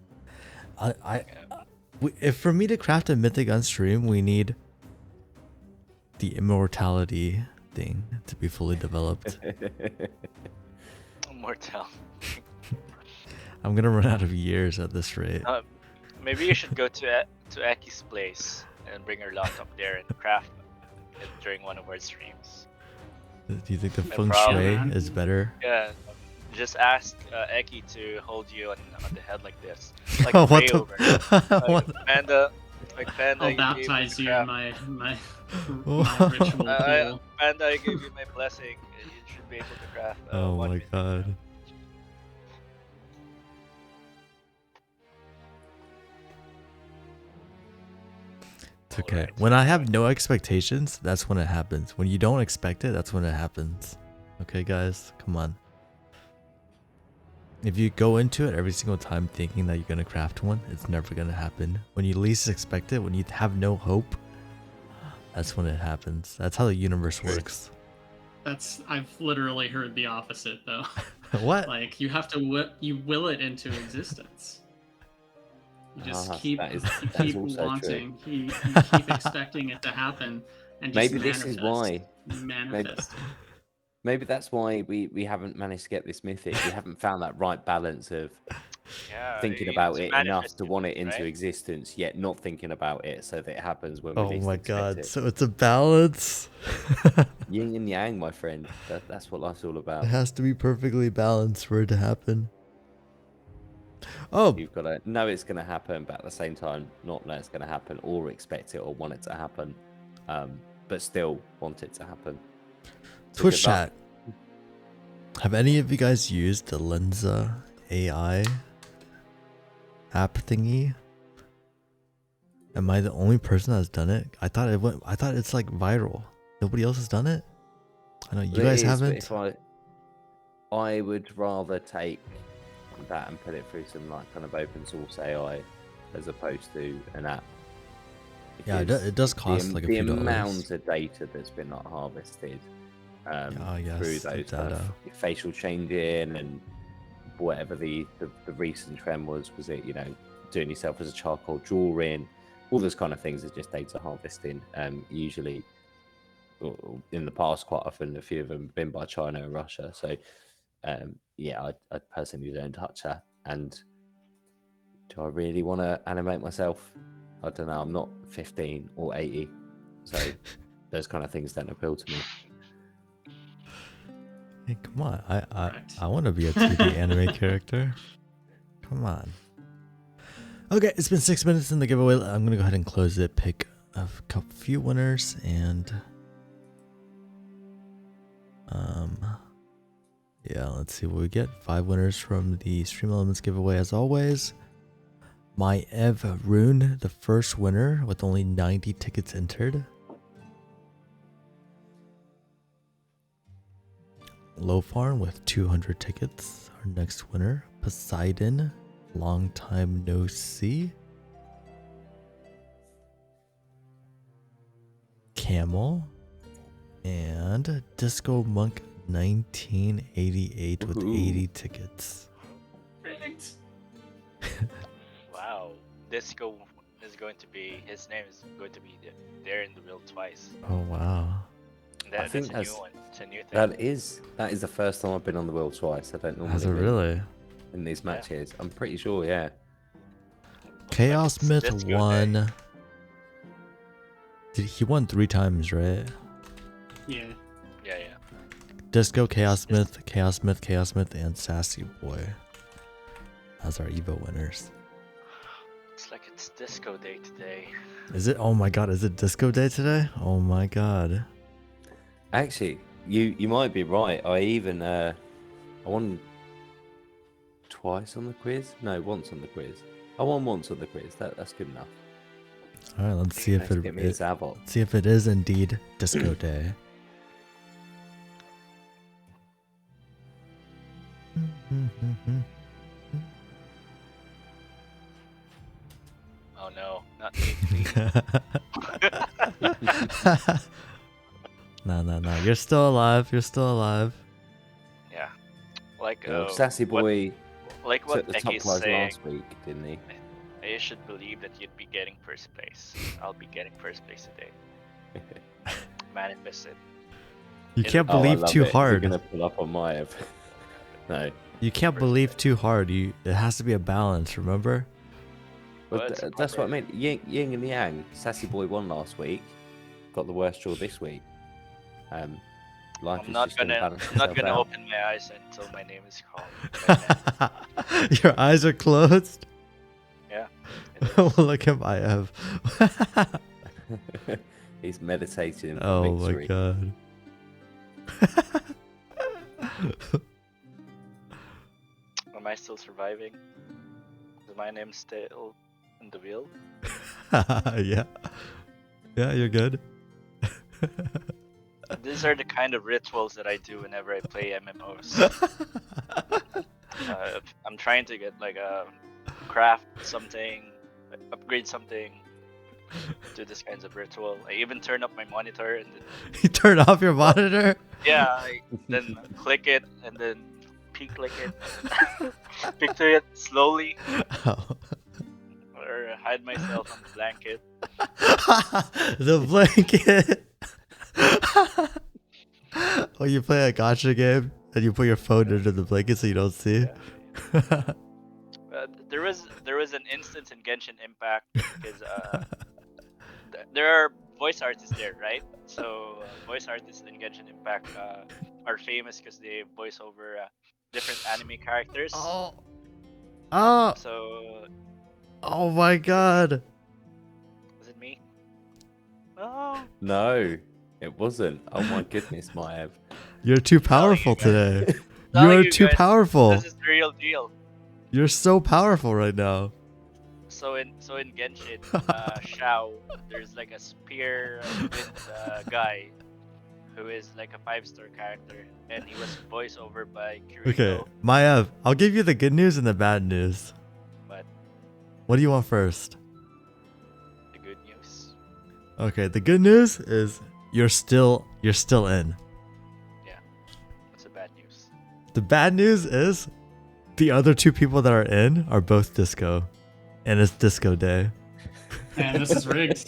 If for me to craft a mythic on stream, we need the immortality thing to be fully developed. Immortal. I'm gonna run out of years at this rate. Maybe you should go to Aki's place and bring her laptop there and craft it during one of our streams. Do you think the No feng problem. shui is better? Yeah, just ask Eki to hold you on the head like this, like What pray the- over. What Like Panda, Panda. I'll you gave me baptize the you in craft. my ritual pool. Panda, I give you my blessing. You should be able to craft. Oh one my mythic. god. It's okay. Alright. When I have no expectations, that's when it happens. When you don't expect it, that's when it happens. Okay, guys? Come on. If you go into it every single time thinking that you're going to craft one, it's never going to happen. When you least expect it, when you have no hope, that's when it happens. That's how the universe works. I've literally heard the opposite though. What? Like you have to you will it into existence. You just keep that is also wanting. You keep expecting it to happen, and just Maybe this is why. manifest. Maybe that's why we haven't managed to get this mythic. We haven't found that right balance of Yeah, thinking it's about it enough to manifesting, want it into right? existence, yet not thinking about it so that it happens when we Oh least my expect god, it. so it's a balance. Yin and yang, my friend. That's what life's all It about. has to be perfectly balanced for it to happen. Oh, You've got to know it's going to happen, but at the same time, not know it's going to happen or expect it or want it to happen, but still want it to happen. So Twitch good luck. chat. Have any of you guys used the Lensa AI app thingy? Am I the only person that's done it? I thought it's like viral. Nobody else has done it. I know you Well, it guys is, but haven't. if I would rather take that and put it through some like kind of open source AI as opposed to an app. Yeah, Because it does cost like a the few dollars. amount of data that's been like harvested through Yes, the those kind of data. facial changing and whatever the recent trend was it, you know, doing yourself as a charcoal drawing, all those kind of things are just data harvesting. Usually in the past, quite often a few of them have been by China and Russia. So yeah, I personally don't touch that. And do I really want to animate myself? I don't know. I'm not 15 or 80, so those kind of things don't appeal to me. Hey, come on! Correct. I want to be a 2D anime character. Come on. Okay, it's been 6 minutes in the giveaway. I'm gonna go ahead and close it. Pick a few winners and yeah, let's see what we get. 5 winners from the Stream Elements giveaway as always. Maiev Rune, the first winner with only 90 tickets entered. Low Farm with 200 tickets, our next winner. Poseidon, long time no see. Camel and Discomonk 1988 with 80 tickets. Perfect. Wow, Disco is going to be, his name is going to be there in the wheel twice. Oh wow. That's think a new one. It's a new thing. That is the first time I've been on the wheel twice. I don't normally Has it win really? in these matches. I'm pretty sure, yeah. Chaos it's Myth Disco won. Day. He won 3 times, right? Yeah. Yeah. Disco, Chaos Myth, Chaos Myth, Chaos Myth, and Sassy Boy. That's our Evo winners. Looks like it's Disco Day today. Is it? Oh my god, is it Disco Day today? Oh my god. Actually, you might be right. I even I won twice on the quiz. No, once on the quiz. I won once on the quiz. That's good enough. All right, let's see if Let's get me a it Zavot. let's see if it is indeed Disco Day. Oh no, not me, please. No. You're still alive. You're still alive. Yeah. Like Well, Sassy Boy like what took the top Eki is prize saying, last week, didn't he? you should believe that you'd be getting first place. I'll be getting first place today. Manifest it. You can't Oh, I believe love too it. hard. You're gonna pull up on Maiev. No. You can't believe too hard. It has to be a balance. Remember? Well, But it's a that's what I proper- meant. Yin and yang. Sassy Boy won last week. Got the worst draw this week. Life I'm is not just gonna gonna balance I'm not itself gonna out. open my eyes until my name is called. Your eyes are closed. Yeah. it is. Look at my F. He's meditating for Oh my victory. god. Am I still surviving? Is my name still in the wheel? Yeah. Yeah, you're good. These are the kind of rituals that I do whenever I play MMOs. I'm trying to get like a craft something, upgrade something, do this kinds of ritual. I even turn up my monitor and then, You turn off your monitor? then click it and then click it, picture it slowly, Oh. or hide myself on the blanket. The blanket. Oh, you play a gacha game and you put your phone under the blanket so you don't see? there was an instance in Genshin Impact because there are voice artists there, right? So voice artists in Genshin Impact are famous because they voice over different anime characters. Oh. Oh. So Oh my god. was it me? Oh, No, it wasn't. Oh my goodness, Maiev. You're too powerful today. Telling You're you too guys, powerful. this is the real deal. You're so powerful right now. So in Genshin, Shao, there's like a spear with guy who is like a 5-star character, and he was voiced over by Kirito. Okay, Maiev, I'll give you the good news and the bad news. But What do you want first? the good news, Okay, the good news is you're still in. what's the bad news? The bad news is the other two people that are in are both disco, and it's disco day. Man, this is rigged.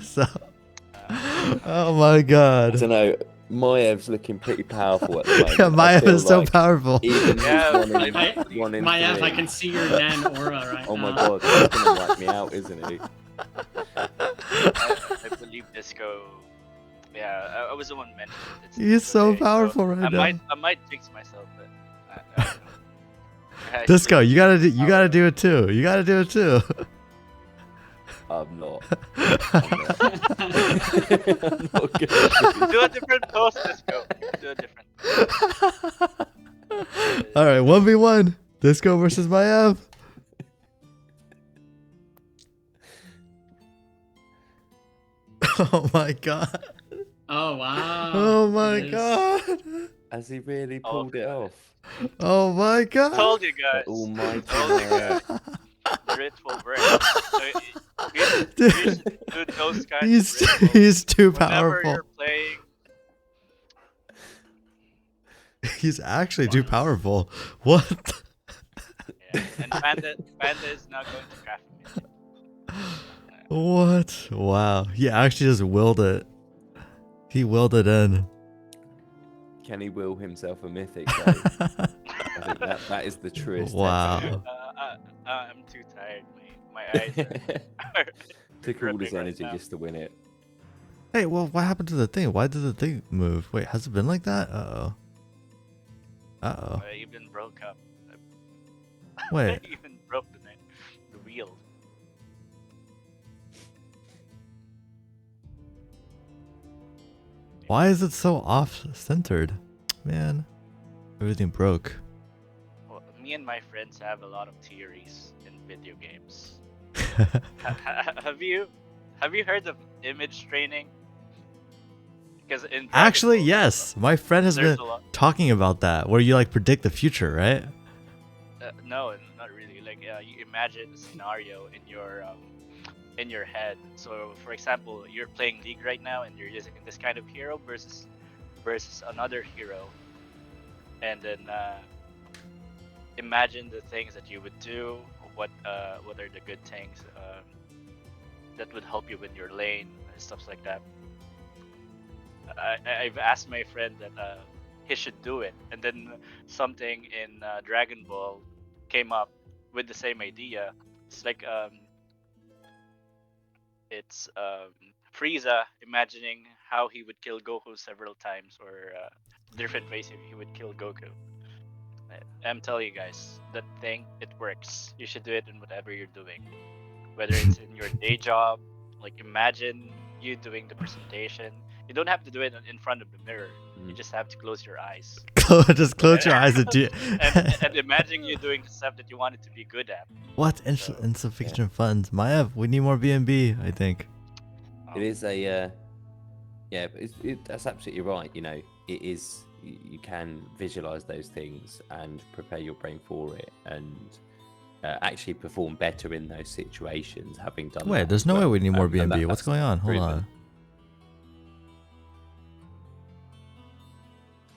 So, oh my god. I don't know. Maev's looking pretty powerful at the moment. Yeah, I Maiev feel is so like powerful. Even Yeah, one in Maiev, three. I can see your Nan aura right Oh my now. god, he's gonna wipe me out, isn't he? I believe Disco. Yeah, I was the one mentioning it. It's He's so today, powerful right now. I might jinx myself, but I don't know. I Disco, should- you gotta do it too. You gotta do it too. I'm not. I'm not good. do a different post, Disco. Do a different. All right, 1v1. Disco versus Maiev. Oh my god. Oh wow. Oh my It is. god. Has he really Oh, pulled it God. off? Oh my god. Told you guys. The almighty Told you Maiev. guys. The ritual works. So you should do those kinds of He's rituals he's too whenever powerful. you're playing. He's actually too powerful. What? Yeah. And Panda is not going to craft me. What? Wow. He actually just willed it. He willed it in. Can he will himself a mythic though? I think that is the truest. Wow. I'm too tired. My eyes are Took all his gripping right energy now. just to win it. Hey, well, what happened to the thing? Why did the thing move? Wait, has it been like that? Uh-oh. Uh-oh. I even broke up. Wait. I even broke the wheel. Why is it so off-centered? Man, everything broke. Well, me and my friends have a lot of theories in video games. Have you heard of image training? Because in Dragon Actually, Ball, yes. My friend has there's been a lot. talking about that, where you like predict the future, right? No, not really. Like you imagine a scenario in your head. So, for example, you're playing League right now, and you're using this kind of hero versus another hero, and then imagine the things that you would do. What are the good things that would help you in your lane and stuff like that. I've asked my friend that he should do it, and then something in Dragon Ball came up with the same idea. It's like Frieza imagining how he would kill Goku several times, or different ways he would kill Goku. I'm telling you guys, that thing, it works. You should do it in whatever you're doing, whether it's in your day job. Like, imagine you doing the presentation. You don't have to do it in front of the mirror. You just have to close your eyes. Just close your eyes and do and imagine you doing the stuff that you wanted to be good at. What? Insufficient funds. Maiev, we need more B&B, I think. It is a yeah, but that's absolutely right. You know, it is. You can visualize those things and prepare your brain for it, and actually perform better in those situations. Having done Wait, that there's as no way well. we need more And B&B. What's that's going on? Hold proven. on.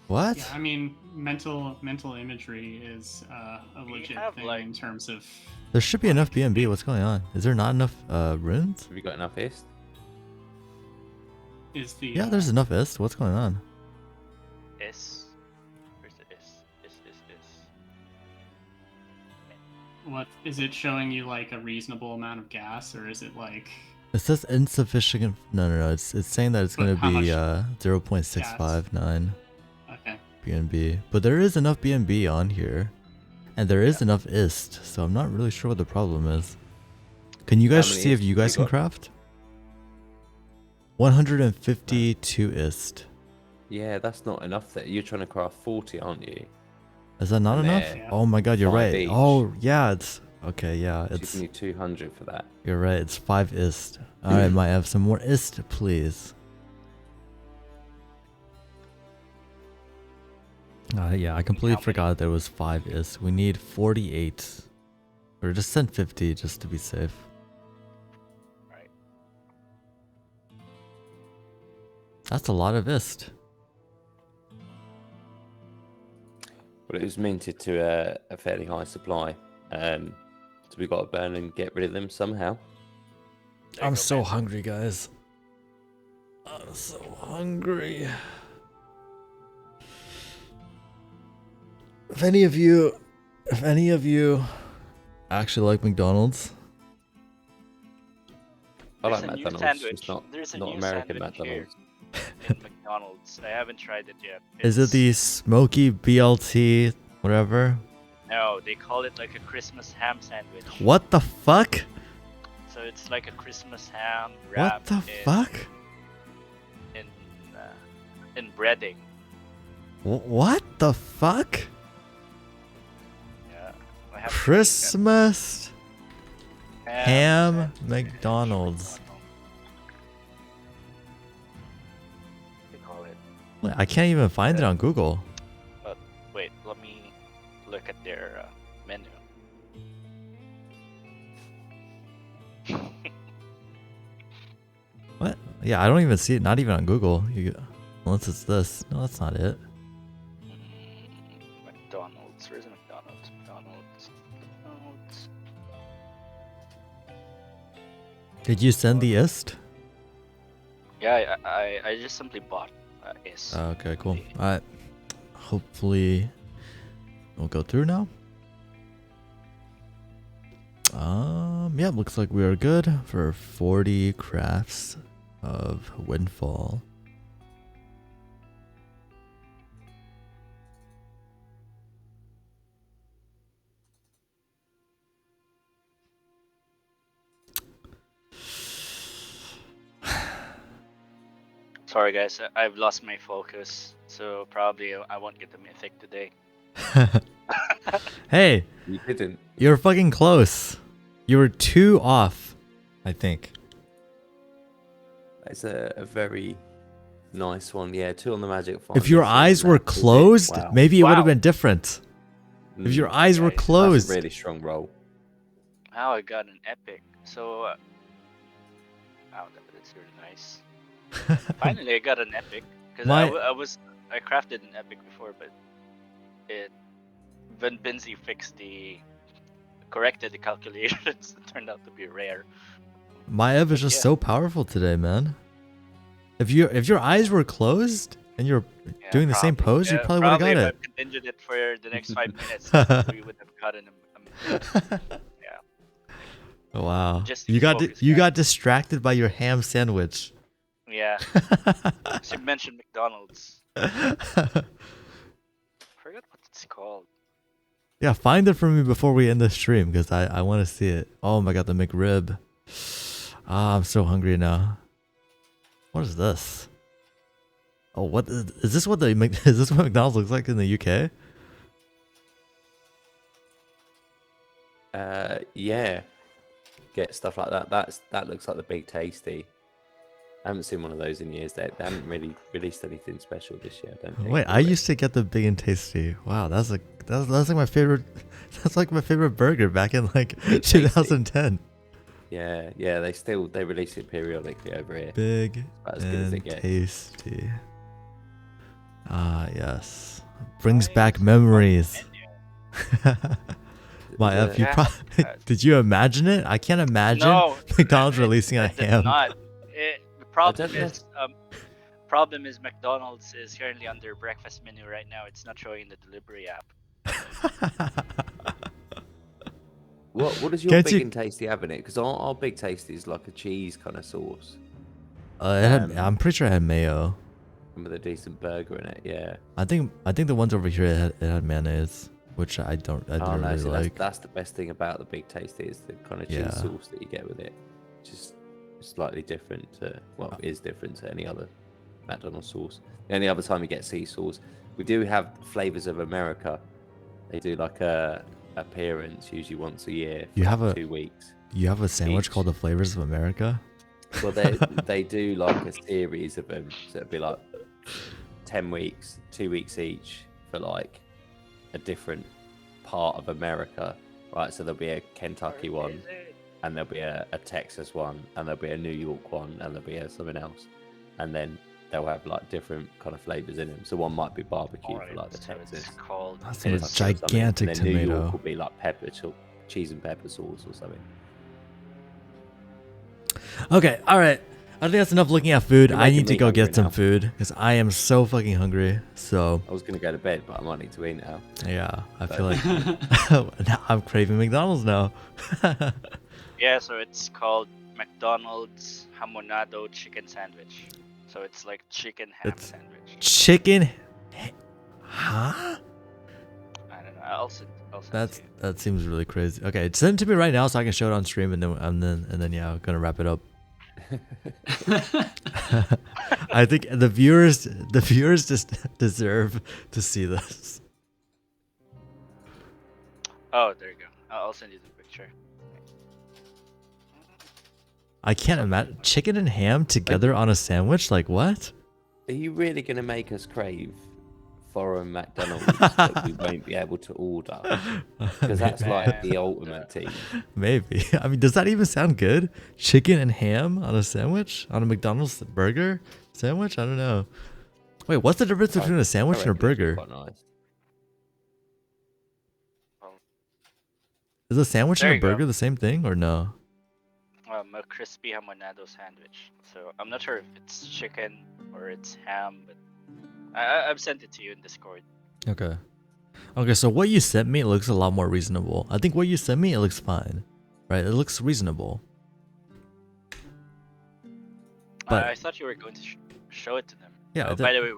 What? Yeah, I mean, mental imagery is a legit have, thing like- in terms of. There should be enough B&B. What's going on? Is there not enough runes? Have you got enough ist? Is the Yeah, there's enough ist. What's going on? Is. Where's the is? Is. What is it showing you, like a reasonable amount of gas, or is it like It says insufficient. No. It's saying that it's But gonna how be much 0.659 okay? BNB, but there is enough BNB on here, and there is enough ist. So I'm not really sure what the problem is. Can you guys How many see if ist you have you guys can got? craft? 152 ist. Yeah, that's not enough. That you're trying to craft 40, aren't you? Is that not And enough? they're Oh my god, you're 5 right. each. Oh yeah, it's okay. Yeah, So you it's. can need 200 for that. You're right. It's 5 ist. All right, Maiev, some more ist, please. Yeah, I completely forgot there was 5 ist. We need 48. Or just send 50 just to be safe. Right. That's a lot of ist. But it was minted to a fairly high supply. So we got to burn and get rid of them somehow. There you I'm go, so man. hungry, guys. I'm so hungry. If any of you actually like McDonald's, I There's like a new McDonald's, sandwich. just not There's a not new American sandwich here. McDonald's. In McDonald's. I haven't tried it yet. is it the smoky BLT whatever? No, they call it like a Christmas ham sandwich. What the fuck? So it's like a Christmas ham What wrapped the fuck? in breading. What the fuck? Yeah. I have Christmas ham sandwich. McDonald's. They call it. Wait, I can't even find it on Google. Wait, let me look at their menu. What? Yeah, I don't even see it. Not even on Google. Unless it's this. No, that's not it. McDonald's. Where's McDonald's? McDonald's. Did you send the ist? Yeah, I just simply bought is. Okay, cool. Alright. Hopefully we'll go through now. Yeah, looks like we are good for 40 crafts of Windfall. Sorry guys, I've lost my focus, so probably I won't get the mythic today. Hey, You didn't. you're fucking close. You were 2 off, I think. It's a very nice one. Yeah, 2 on the magic farm. If your eyes were closed, Wow. maybe it would have Wow. been different. If your eyes were Yeah, That's closed. a really strong roll. Now I got an epic, so wow, that's really nice. Finally, I got an epic because My- I crafted an epic before, but when Benzi corrected the calculations, it turned out to be rare. Maiev is just Yeah. so powerful today, man. If your eyes were closed and you're Yeah, doing the same probably. pose, you probably would have got if it. I continued it for the next 5 minutes, we would have gotten yeah. Wow. Just You got focus, you guys. got distracted by your ham sandwich. Yeah. So you mentioned McDonald's. Forgot what it's called. Yeah, find it for me before we end the stream because I want to see it. Oh my god, the McRib. Ah, I'm so hungry now. What is this? Oh, what is this? What is this? What McDonald's looks like in the UK? Yeah. Get stuff like that. That looks like the Big Tasty. I haven't seen one of those in years. They haven't really released anything special this year. I don't think. Wait, I used to get the Big and Tasty. Wow, that's like my favorite. That's like my favorite burger back in like Big Tasty. 2010. Yeah. They release it periodically over here. Big About as good as it and gets. tasty. Ah, yes. Brings Why back is it on memories. menu? My F, you Yeah. probably did you imagine it? I can't imagine No, McDonald's releasing a I did ham. not. The problem don't know. is McDonald's is currently on their breakfast menu right now. It's not showing in the delivery app. What does your Can't big you- and tasty have in it? Because our big tasty is like a cheese kind of sauce. I'm pretty sure it had mayo. And with a decent burger in it, yeah. I think the ones over here it had mayonnaise, which I didn't really so like. that's the best thing about the big tasty is the kind of cheese Yeah. sauce that you get with it. Just slightly different to, well, is different to any other McDonald's sauce. The only other time you get sea sauce, we do have Flavors of America. They do like a appearance usually once a year for You have a- 2 weeks. You have a sandwich Each. called the Flavors of America. Well, they do like a series of them, so it'd be like 10 weeks, 2 weeks each for like a different part of America, right? So there'll be a Kentucky one, and there'll be a Texas one, and there'll be a New York one, and there'll be something else, and then they'll have like different kind of flavors in them. So one might be barbecue for like the so Texas, it's called. That's Kentucky a or something, gigantic and then New tomato. York will be like cheese and pepper sauce or something. Okay, all right. I think that's enough looking at food. You're I making need to me go hungry get some now. food because I am so fucking hungry. So I was gonna go to bed, but I might need to eat now. yeah, I feel like now I'm craving McDonald's now. Yeah, so it's called McDonald's Hamonado Chicken Sandwich. So it's like chicken ham It's- sandwich. Chicken, huh? I don't know. I'll send it to you. That seems really crazy. Okay, send it to me right now so I can show it on stream, and then yeah, I'm gonna wrap it up. I think the viewers just deserve to see this. Oh, there you go. I'll send you the picture. I can't imagine chicken and ham together on a sandwich. Like what? Are you really gonna make us crave foreign McDonald's that we won't be able to order? Because that's like the ultimate team. Maybe. I mean, does that even sound good? Chicken and ham on a sandwich? On a McDonald's burger sandwich? I don't know. Wait, what's the difference between a sandwich and a reckon it'd be burger? quite nice. Well, Is a sandwich There and a you go. burger the same thing or no? a crispy Hamonado sandwich. So I'm not sure if it's chicken or it's ham, but I've sent it to you in Discord. Okay. Okay, so what you sent me looks a lot more reasonable. I think what you sent me, it looks fine. Right? It looks reasonable. But- I thought you were going to show it to them. Yeah, I By did. the way,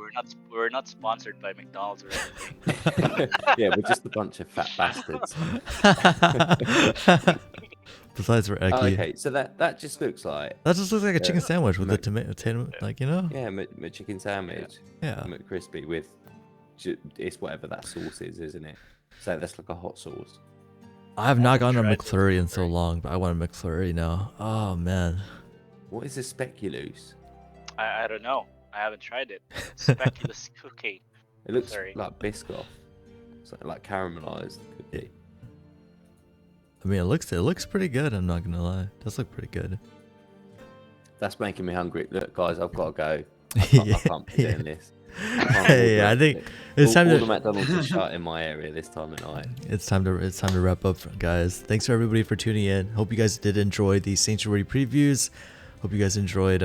we're not sponsored by McDonald's or anything. Yeah, we're just a bunch of fat bastards. Besides for Eki. Oh, okay, so that just looks like That just looks like a chicken Yeah. sandwich with a Mc- tomato, like, you know? yeah, my chicken sandwich, Yeah. crispy with it's whatever that sauce is, isn't it? So that's like a hot sauce. I have not gotten a tried McFlurry in so McFlurry. long, but I want a McFlurry now. Oh, man. What is a speculoos? I don't know. I haven't tried it. Speculous cookie. It looks Sorry. like Biscoff, so like caramelized cookie. I mean, it looks pretty good. I'm not gonna lie. It does look pretty good. That's making me hungry. Look, guys, I've got to go. I can't be doing this. I can't Hey, order I think anything. it's all time the to McDonald's are shut in my area this time of night. it's time to wrap up, guys. Thanks for everybody for tuning in. Hope you guys did enjoy the Sanctuary previews. Hope you guys enjoyed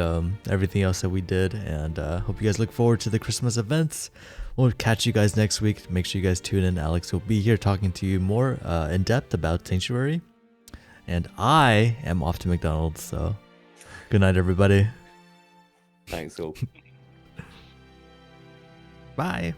everything else that we did, and hope you guys look forward to the Christmas events. We'll catch you guys next week. Make sure you guys tune in. Alex will be here talking to you more in depth about Sanctuary. And I am off to McDonald's, so good night, everybody. Thanks all. Bye.